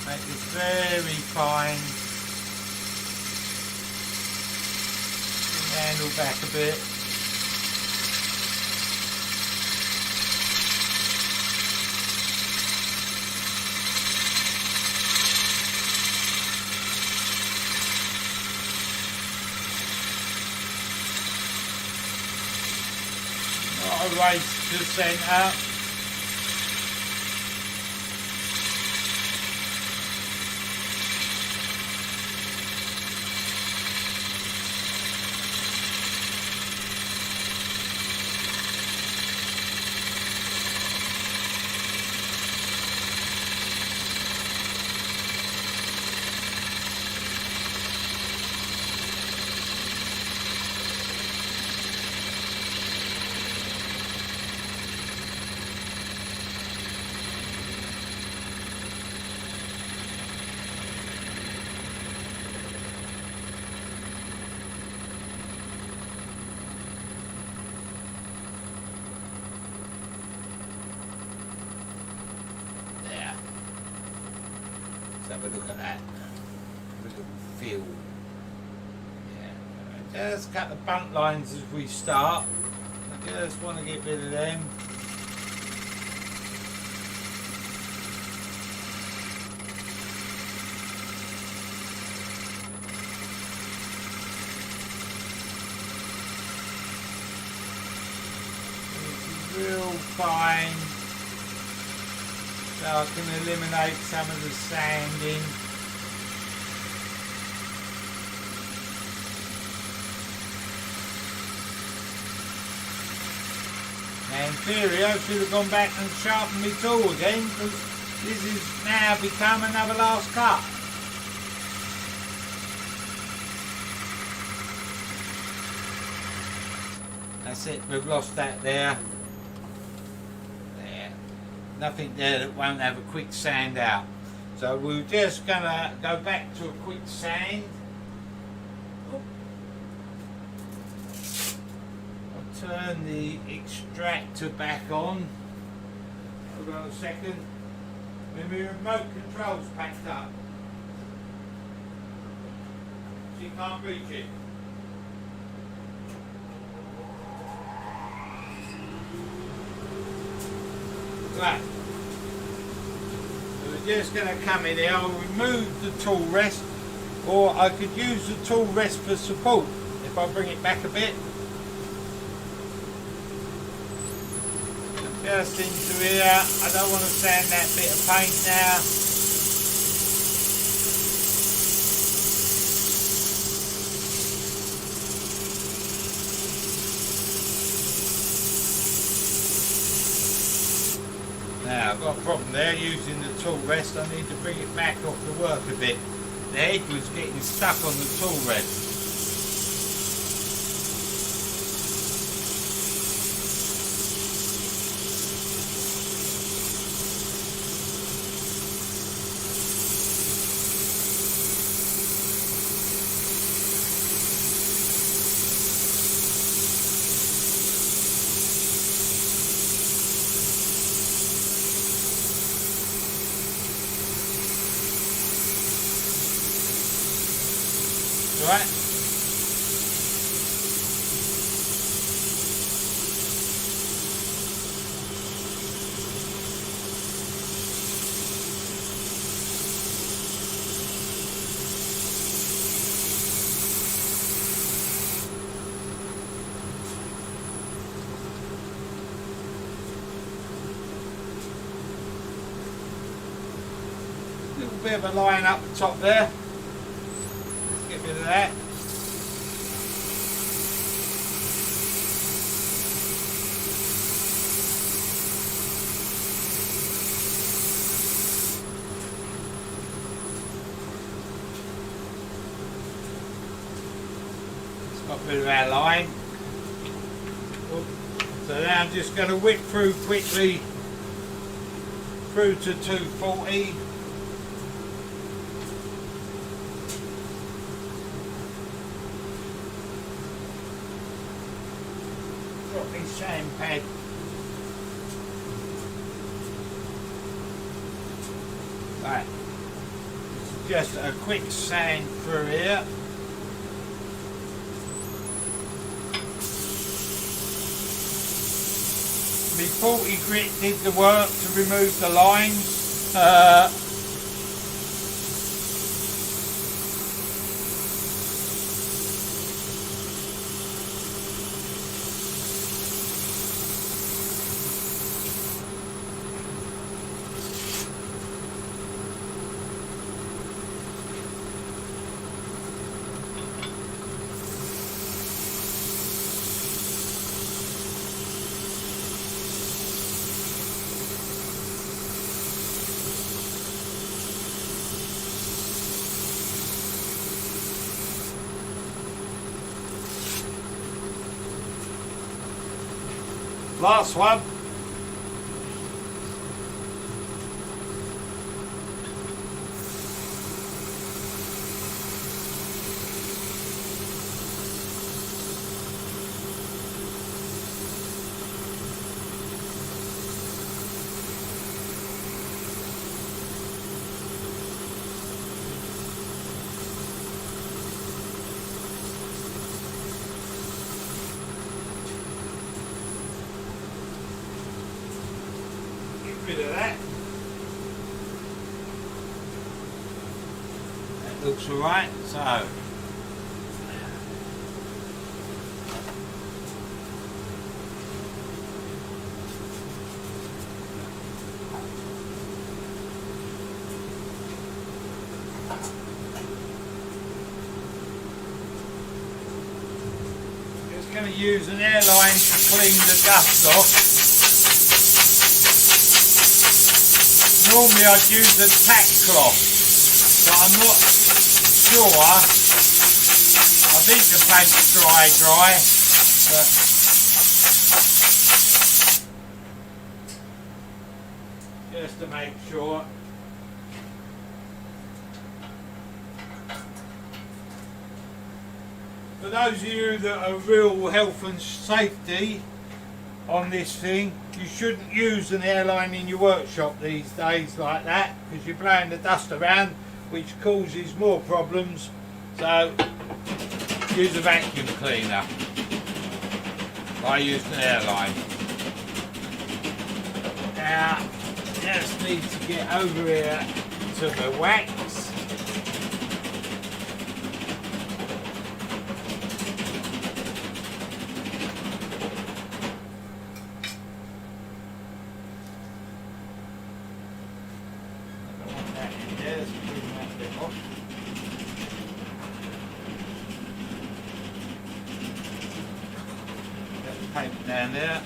Make this very fine. handle back a bit. Not a race to centre. Have a look at that. Have a little feel. Yeah. Just cut the bump lines as we start. I just want to get rid of them. It's real fine. So I can eliminate some of the sanding. Now in theory I should have gone back and sharpened my tool again, because this has now become another last cut. That's it, we've lost that there. Nothing there that won't have a quick sand out. So we're just gonna go back to a quick sand. I'll turn the extractor back on. Hold on a second. Then my remote control's packed up. She can't reach it. Right. So we're just going to come in here. I'll remove the tool rest, or I could use the tool rest for support if I bring it back a bit. Just into here. I don't want to sand that bit of paint now. Now I've got a problem there using the tool rest. I need to bring it back off the work a bit. The head was getting stuck on the tool rest. Right. Little bit of a line up the top there. Get rid of that. Got rid of our line. So now I'm just going to whip through quickly through to 240. Drop my sand pad. Right. Just a quick sand through here. My 40 grit did the work to remove the lines. Last one. Rid of that. That looks alright, so just going to use an airline to clean the dust off. Normally I'd use a tack cloth, but I'm not sure. I think the paint's dry, but just to make sure. For those of you that are real health and safety on this thing, you shouldn't use an airline in your workshop these days like that, because you're blowing the dust around, which causes more problems. So use a vacuum cleaner. I used an airline. Now just need to get over here to the wax. Paint down there.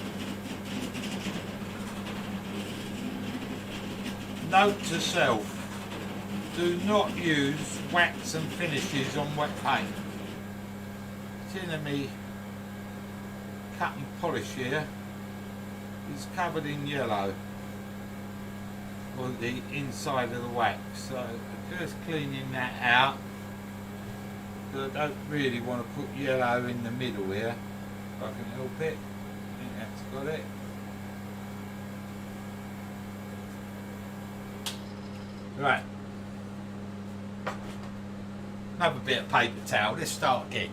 Note to self, do not use wax and finishes on wet paint. Tin of me cut and polish here is covered in yellow on the inside of the wax, so just cleaning that out. But I don't really want to put yellow in the middle here. If I can help it. I think that's got it. Right. Another bit of paper towel. Let's start again.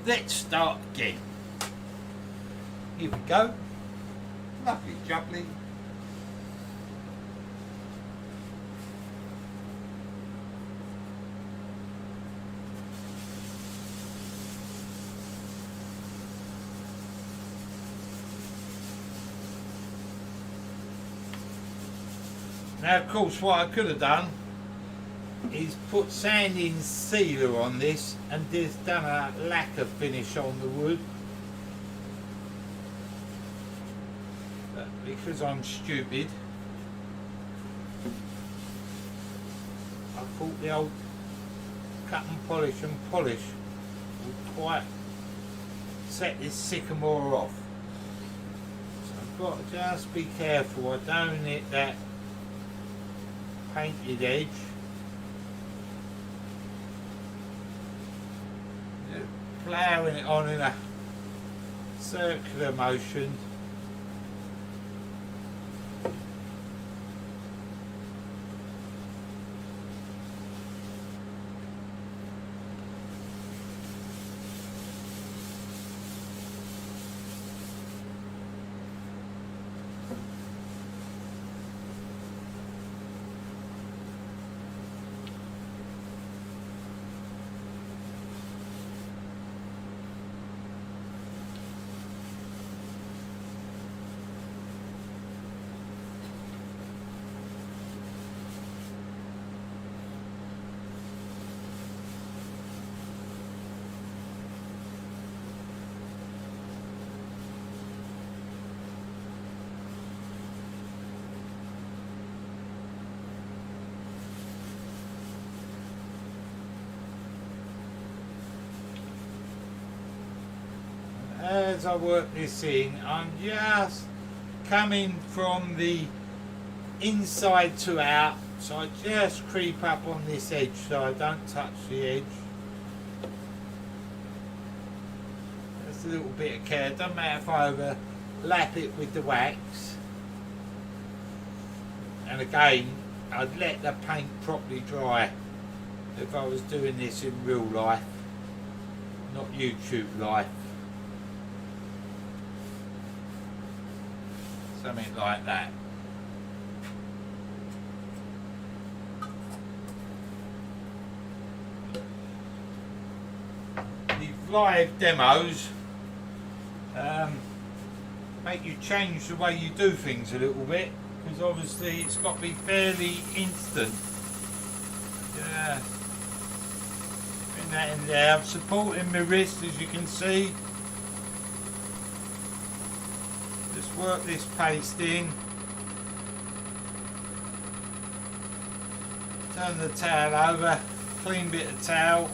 Let's start again. Here we go. Lovely jubbly. Now, of course, what I could have done is put sanding sealer on this and just done a lacquer finish on the wood. But because I'm stupid, I thought the old cut and polish would quite set this sycamore off. So I've got to just be careful I don't hit that painted edge. Just ploughing it on in a circular motion. as I work this in, I'm just coming from the inside to out, so I just creep up on this edge so I don't touch the edge. Just a little bit of care, doesn't matter if I overlap it with the wax. And again, I'd let the paint properly dry if I was doing this in real life, not YouTube life. Something like that. These live demos make you change the way you do things a little bit, because obviously it's got to be fairly instant. Yeah. Bring that in there. I'm supporting my wrist, as you can see. Just work this paste in. Turn the towel over. Clean bit of towel.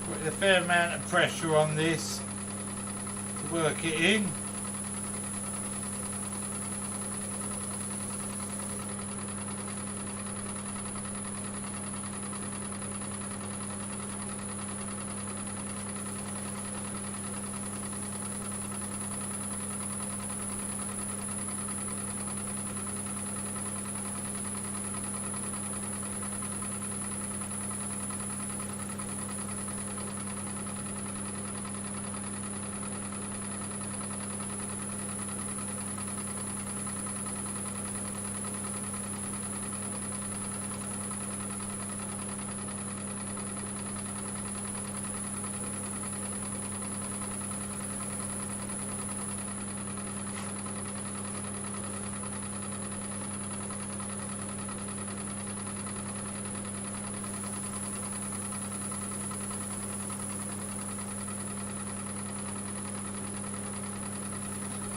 Put a fair amount of pressure on this to work it in.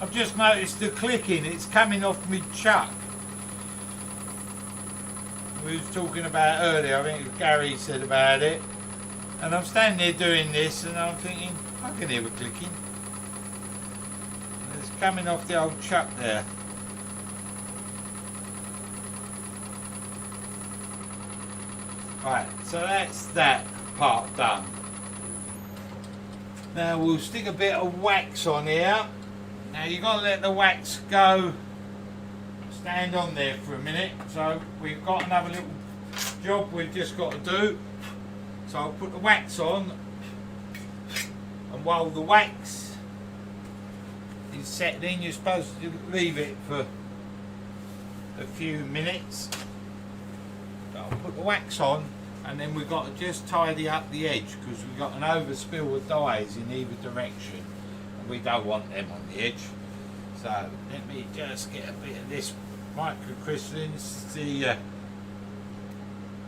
I've just noticed the clicking, it's coming off my chuck. We was talking about earlier, I think Gary said about it. And I'm standing there doing this and I'm thinking, I can hear it clicking. And it's coming off the old chuck there. Right, so that's that part done. Now we'll stick a bit of wax on here. Now you've got to let the wax go, stand on there for a minute. So we've got another little job we've just got to do. So I'll put the wax on, and while the wax is setting, you're supposed to leave it for a few minutes. So I'll put the wax on, and then we've got to just tidy up the edge because we've got an overspill of dyes in either direction. We don't want them on the edge. So let me just get a bit of this microcrystalline. This is the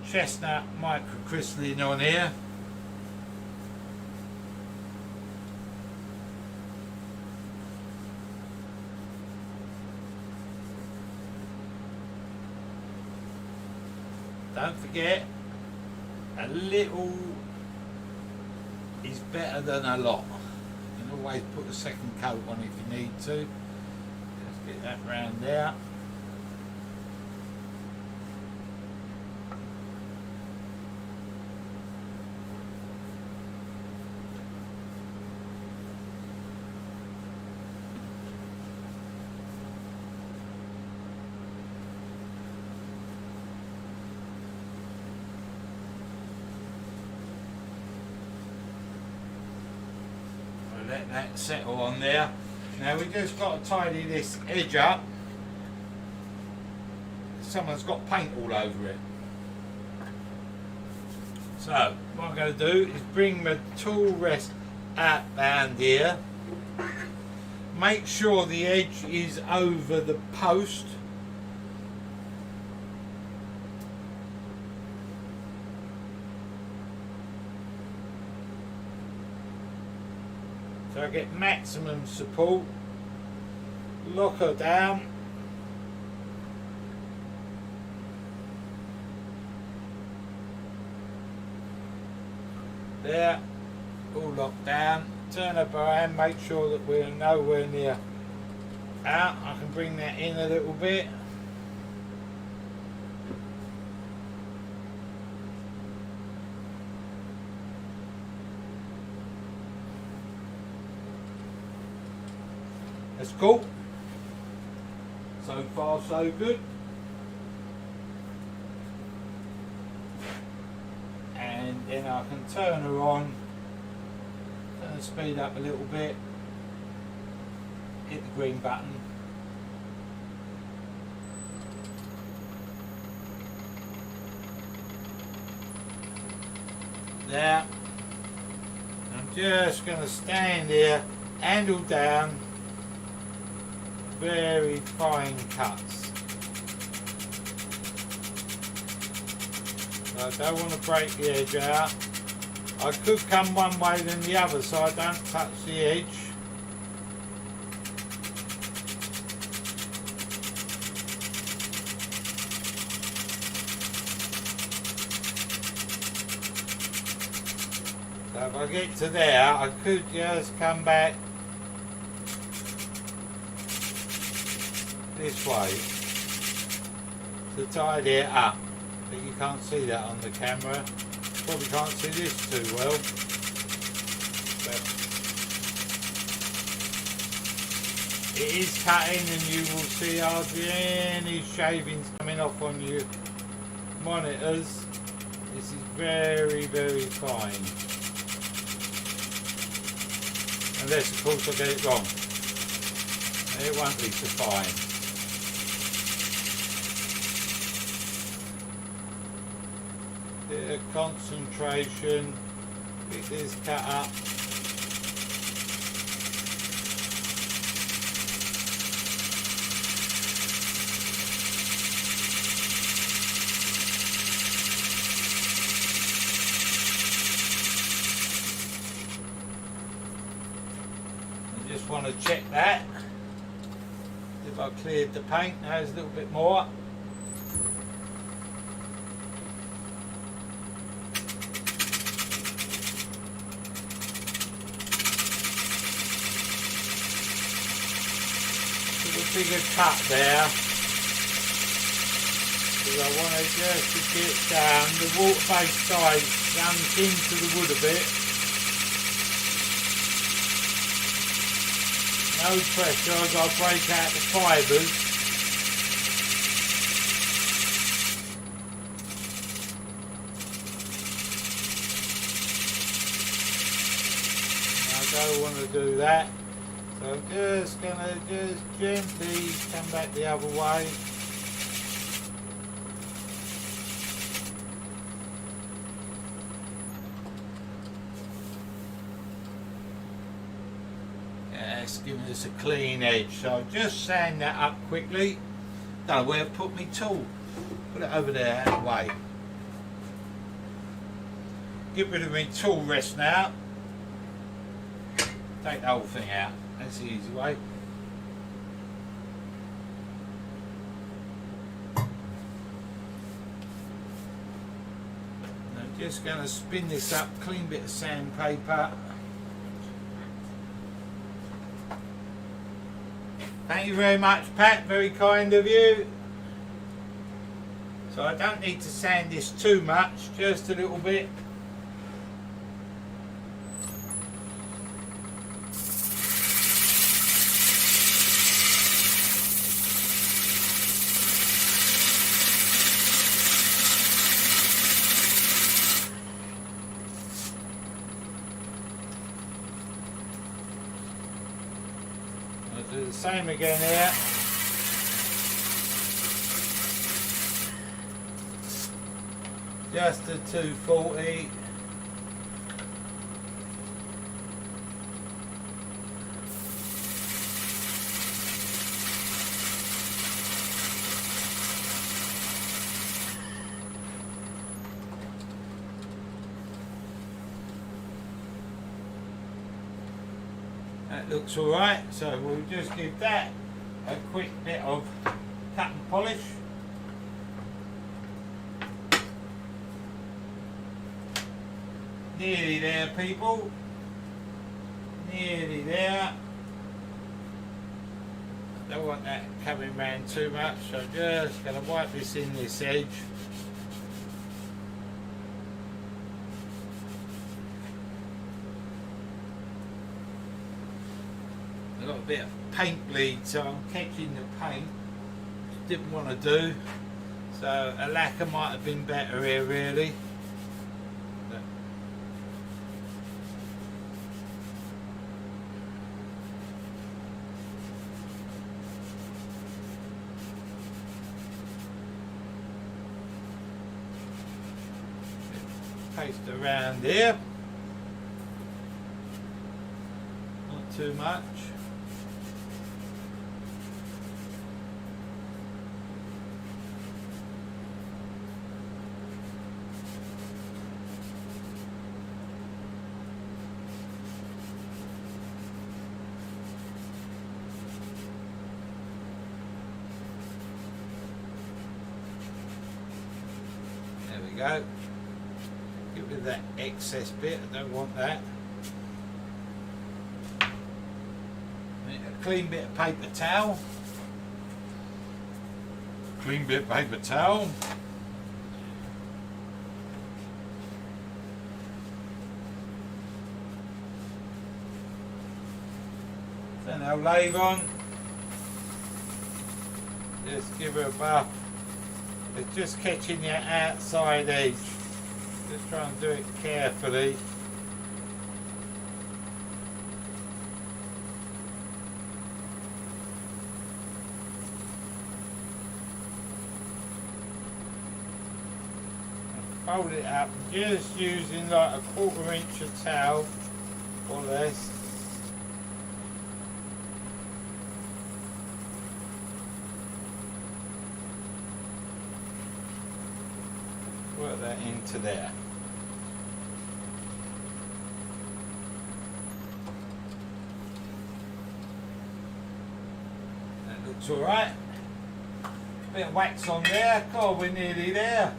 chestnut microcrystalline on here. Don't forget, a little is better than a lot. Always put a second coat on if you need to. Just get that round there. Let that settle on there. Now we just got to tidy this edge up. Someone's got paint all over it. So what I'm going to do is bring my tool rest out round here. Make sure the edge is over the post. So I get maximum support, lock her down, There, all locked down. Turn up around, make sure that we're nowhere near out. I can bring that in a little bit. That's cool. So far so good. And then I can turn her on, turn the speed up a little bit, hit the green button. There. I'm just going to stand here, handle down, very fine cuts. So I don't want to break the edge out. I could come one way than the other so I don't touch the edge. So if I get to there, I could just come back this way to tidy it up, but you can't see that on the camera. Probably can't see this too well, but it is cutting and you will see hardly any shavings coming off on your monitors. This is very, very fine, unless of course I get it wrong, and it won't be so fine. Bit of concentration, get this cut up. I just want to check that. If I cleared the paint, now there's a little bit more. Bigger cut there, because I want it just to get down. The water-based side runs into the wood a bit. No pressure as I break out the fibres. I don't want to do that. So I'm just going to just gently come back the other way. Yeah, it's giving us a clean edge. So I'll just sand that up quickly. Don't know where I've put my tool. Put it over there out of the way. Get rid of my tool rest now. Take the whole thing out. That's the easy way. I'm just going to spin this up, clean bit of sandpaper. Thank you very much, Pat, very kind of you. So I don't need to sand this too much, just a little bit. Do the same again here. Just a 240. That looks alright, so we'll just give that a quick bit of cut and polish. Nearly there, people. Nearly there. I don't want that coming round too much, so I'm just going to wipe this in this edge. I've got a bit of paint bleed, so I'm catching the paint, which didn't want to do. So a lacquer might have been better here, really. But paste around here, not too much. There we go. Get rid of that excess bit, I don't want that. Need a clean bit of paper towel. Clean bit of paper towel. Then I'll lay on. Just give her a buff. It's just catching your outside edge. Just try and do it carefully. And fold it up, just using like a 1/4 inch of towel or less. Work that into there. That looks alright. Bit of wax on there. God, we're nearly there.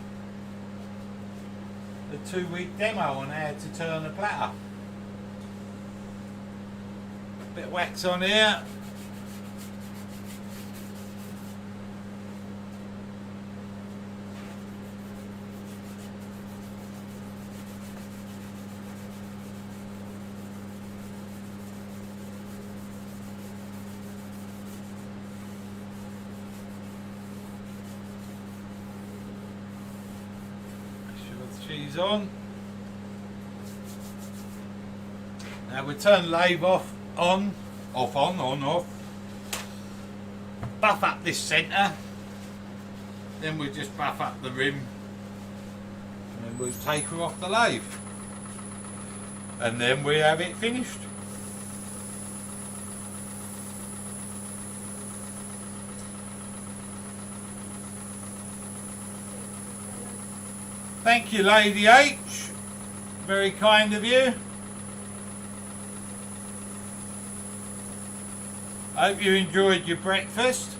The 2-week demo on how to turn a platter. Bit of wax on here. She's on. Now we turn lathe off, on, off. Buff up this centre. Then we'll just buff up the rim. And then we'll take her off the lathe. And then we have it finished. Thank you, Lady H. Very kind of you. I hope you enjoyed your breakfast.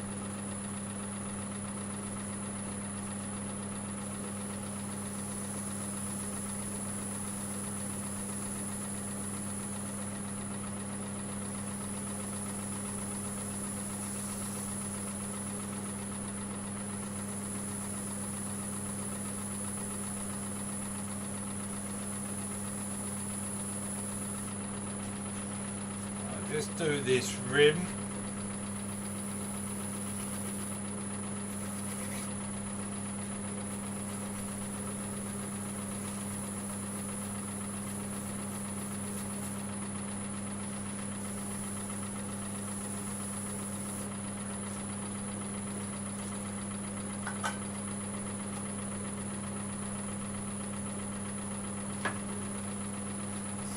Just do this rim.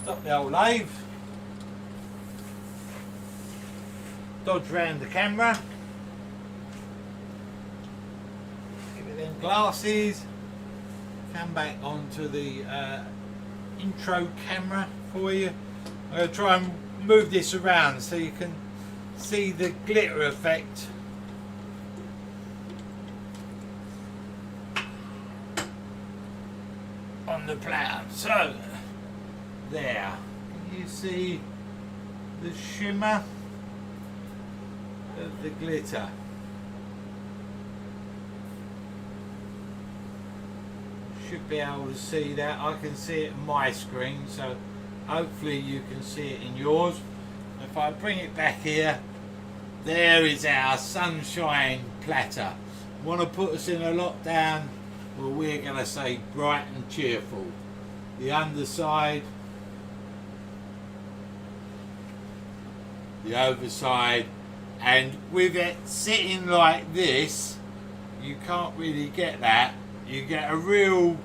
Stop the old lathe. Dodge round the camera. Give it them glasses. Come back onto the intro camera for you. I'm going to try and move this around so you can see the glitter effect. On the platter. So there. Can you see the shimmer of the glitter? Should be able to see that. I can see it on my screen, so hopefully you can see it in yours. If I bring it back here, there is our sunshine platter. Want to put us in a lockdown? Well, we're going to say bright and cheerful. The underside, the overside, and with it sitting like this, you can't really get that. You get a real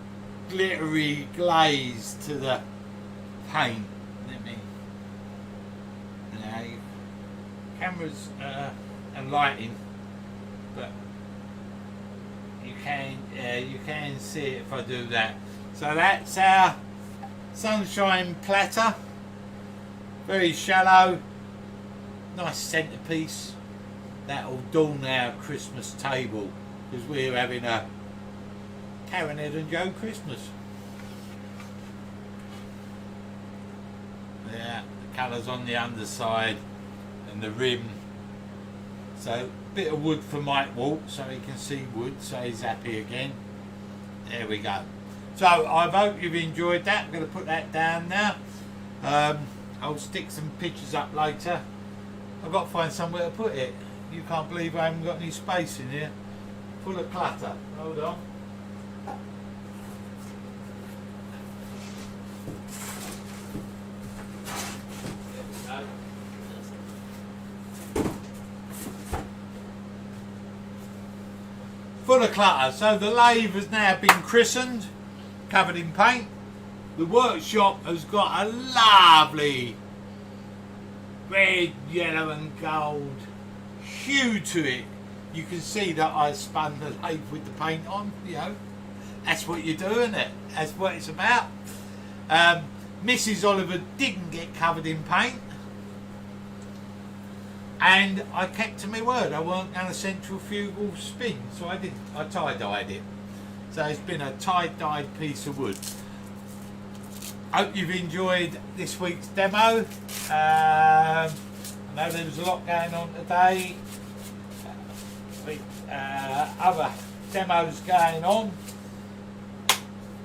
glittery glaze to the paint. Let me. Now, cameras and lighting, but you can see it if I do that. So that's our sunshine platter. Very shallow, nice centerpiece. That'll adorn our Christmas table because we're having a Karen, Ed and Joe Christmas. Yeah, the colours on the underside and the rim. So a bit of wood for Mike Walt so he can see wood, so he's happy again. There we go. So I hope you've enjoyed that. I'm going to put that down now. I'll stick some pictures up later. I've got to find somewhere to put it. You can't believe I haven't got any space in here. Full of clutter. Hold on. Full of clutter. So the lathe has now been christened, covered in paint. The workshop has got a lovely red, yellow and gold hue to it. You can see that I spun the lathe with the paint on, you know. That's what you do, isn't it? That's what it's about. Mrs. Oliver didn't get covered in paint. And I kept to my word, I weren't going to centrifugal spin, so I didn't. I tie-dyed it. So it's been a tie-dyed piece of wood. Hope you've enjoyed this week's demo. I know there was a lot going on today with other demos going on,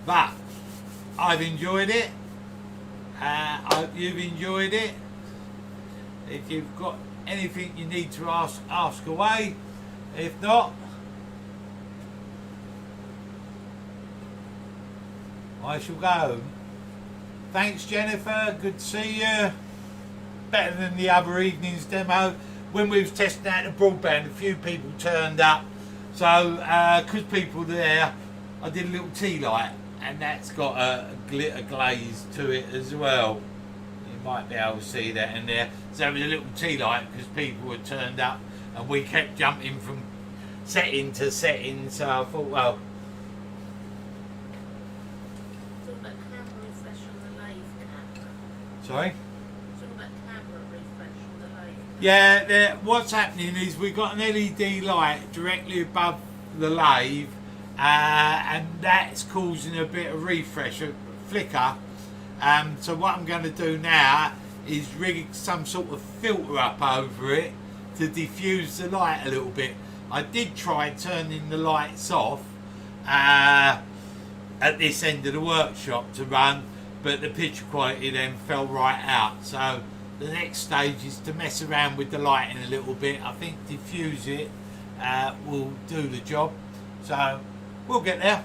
but I've enjoyed it. I hope you've enjoyed it. If you've got anything you need to ask away. If not, I shall go. Thanks, Jennifer. Good to see you. Better than the other evening's demo. When we was testing out the broadband, a few people turned up. So, because people were there, I did a little tea light, and that's got a glitter glaze to it as well. You might be able to see that in there. So it was a little tea light because people were turned up, and we kept jumping from setting to setting. So I thought, well. Talk about camera refresh on the lathe cap. Sorry? Talk about camera refresh on the lathe cap. Yeah, what's happening is we've got an LED light directly above the lathe, and that's causing a bit of refresh, a flicker. So what I'm going to do now is rig some sort of filter up over it to diffuse the light a little bit. I did try turning the lights off at this end of the workshop to run, but the picture quality then fell right out. So the next stage is to mess around with the lighting a little bit. I think diffuse it will do the job. So we'll get there.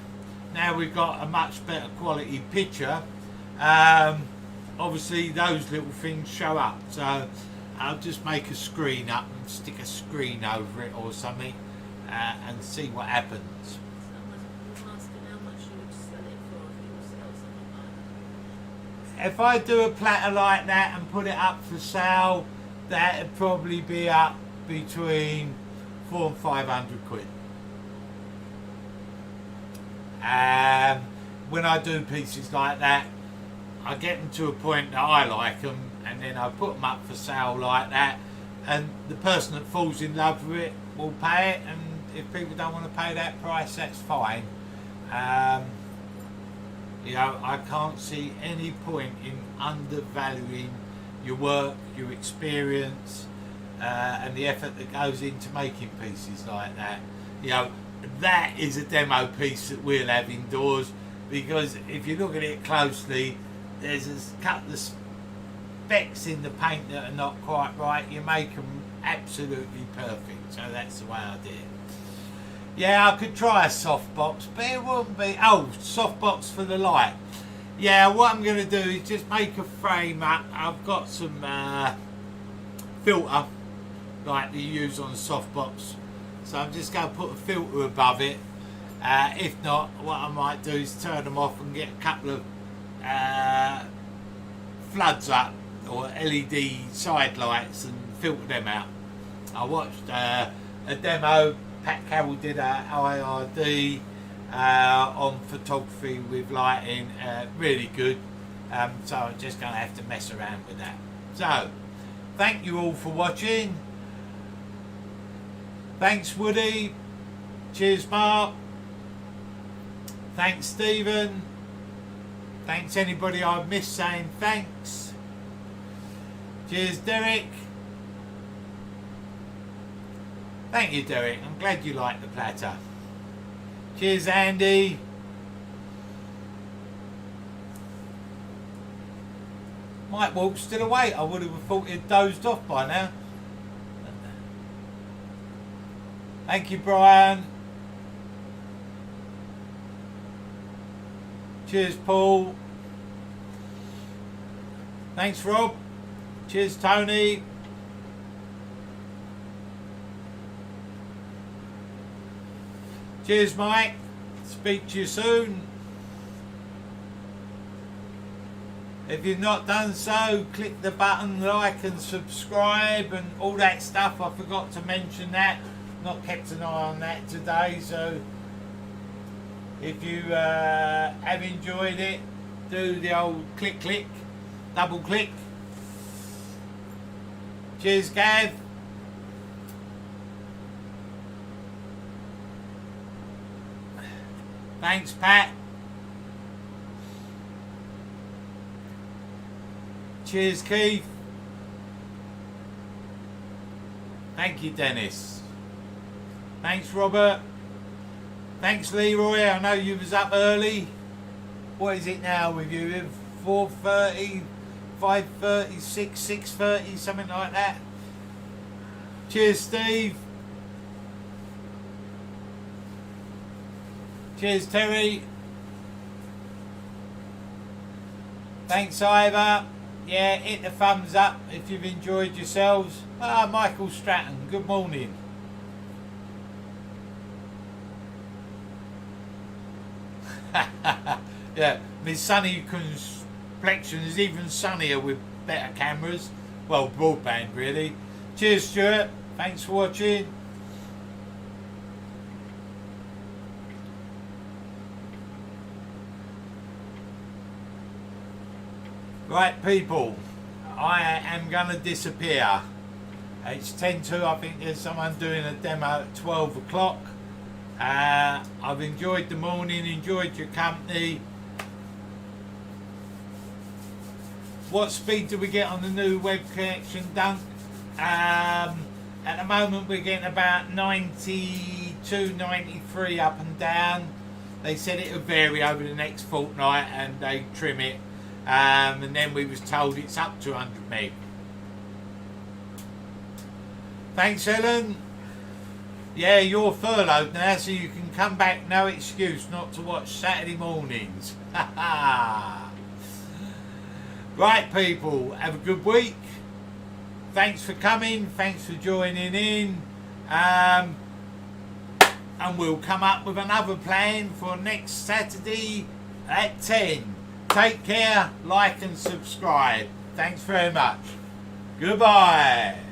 Now we've got a much better quality picture. Obviously those little things show up, so I'll just make a screen up and stick a screen over it or something and see what happens. Someone was asking how much you would sell it for if you would sell something like that. If I do a platter like that and put it up for sale, that'd probably be up between 400 and 500 quid. When I do pieces like that, I get them to a point that I like them, and then I put them up for sale like that, and the person that falls in love with it will pay it, and if people don't want to pay that price, that's fine. You know, I can't see any point in undervaluing your work, your experience, and the effort that goes into making pieces like that. You know, that is a demo piece that we'll have indoors, because if you look at it closely, there's a couple of specks in the paint that are not quite right. You make them absolutely perfect, so that's the way I did it. Yeah, I could try a softbox, but it wouldn't be... Oh, softbox for the light. Yeah, what I'm going to do is just make a frame up. I've got some filter, like you use on a softbox. So I'm just going to put a filter above it. If not, what I might do is turn them off and get a couple of floods up, or LED side lights, and filter them out. I watched a demo. Pat Carroll did a IRD on photography with lighting, really good. So I'm just going to have to mess around with that. So, thank you all for watching. Thanks Woody. Cheers Mark. Thanks Stephen. Thanks anybody I've missed saying thanks. Cheers Derek. Thank you, Derek. I'm glad you like the platter. Cheers, Andy. Mike Walk's still awake. I would have thought he'd dozed off by now. Thank you, Brian. Cheers, Paul. Thanks, Rob. Cheers, Tony. Cheers, Mike. Speak to you soon. If you've not done so, click the button, like and subscribe and all that stuff. I forgot to mention that. Not kept an eye on that today, so if you have enjoyed it, do the old click, double click. Cheers, Gav. Thanks, Pat. Cheers, Keith. Thank you, Dennis. Thanks, Robert. Thanks, Leroy. I know you was up early. What is it now with you? 4:30, 5:30, 6:30, something like that. Cheers, Steve. Cheers, Terry. Thanks, Ivor. Yeah, hit the thumbs up if you've enjoyed yourselves. Ah, Michael Stratton, good morning. Yeah, my sunny complexion is even sunnier with better cameras. Well, broadband, really. Cheers, Stuart. Thanks for watching. Right, people, I am going to disappear. It's 10:02. I think there's someone doing a demo at 12 o'clock. I've enjoyed the morning, enjoyed your company. What speed do we get on the new web connection, Dunk? At the moment we're getting about 92, 93 up and down. They said it would vary over the next fortnight and they trim it. And then we was told it's up to 100 meg. Thanks, Helen. Yeah, you're furloughed now, so you can come back. No excuse not to watch Saturday mornings. Right, people, have a good week. Thanks for coming. Thanks for joining in. And we'll come up with another plan for next Saturday at 10. Take care, like and subscribe. Thanks very much. Goodbye.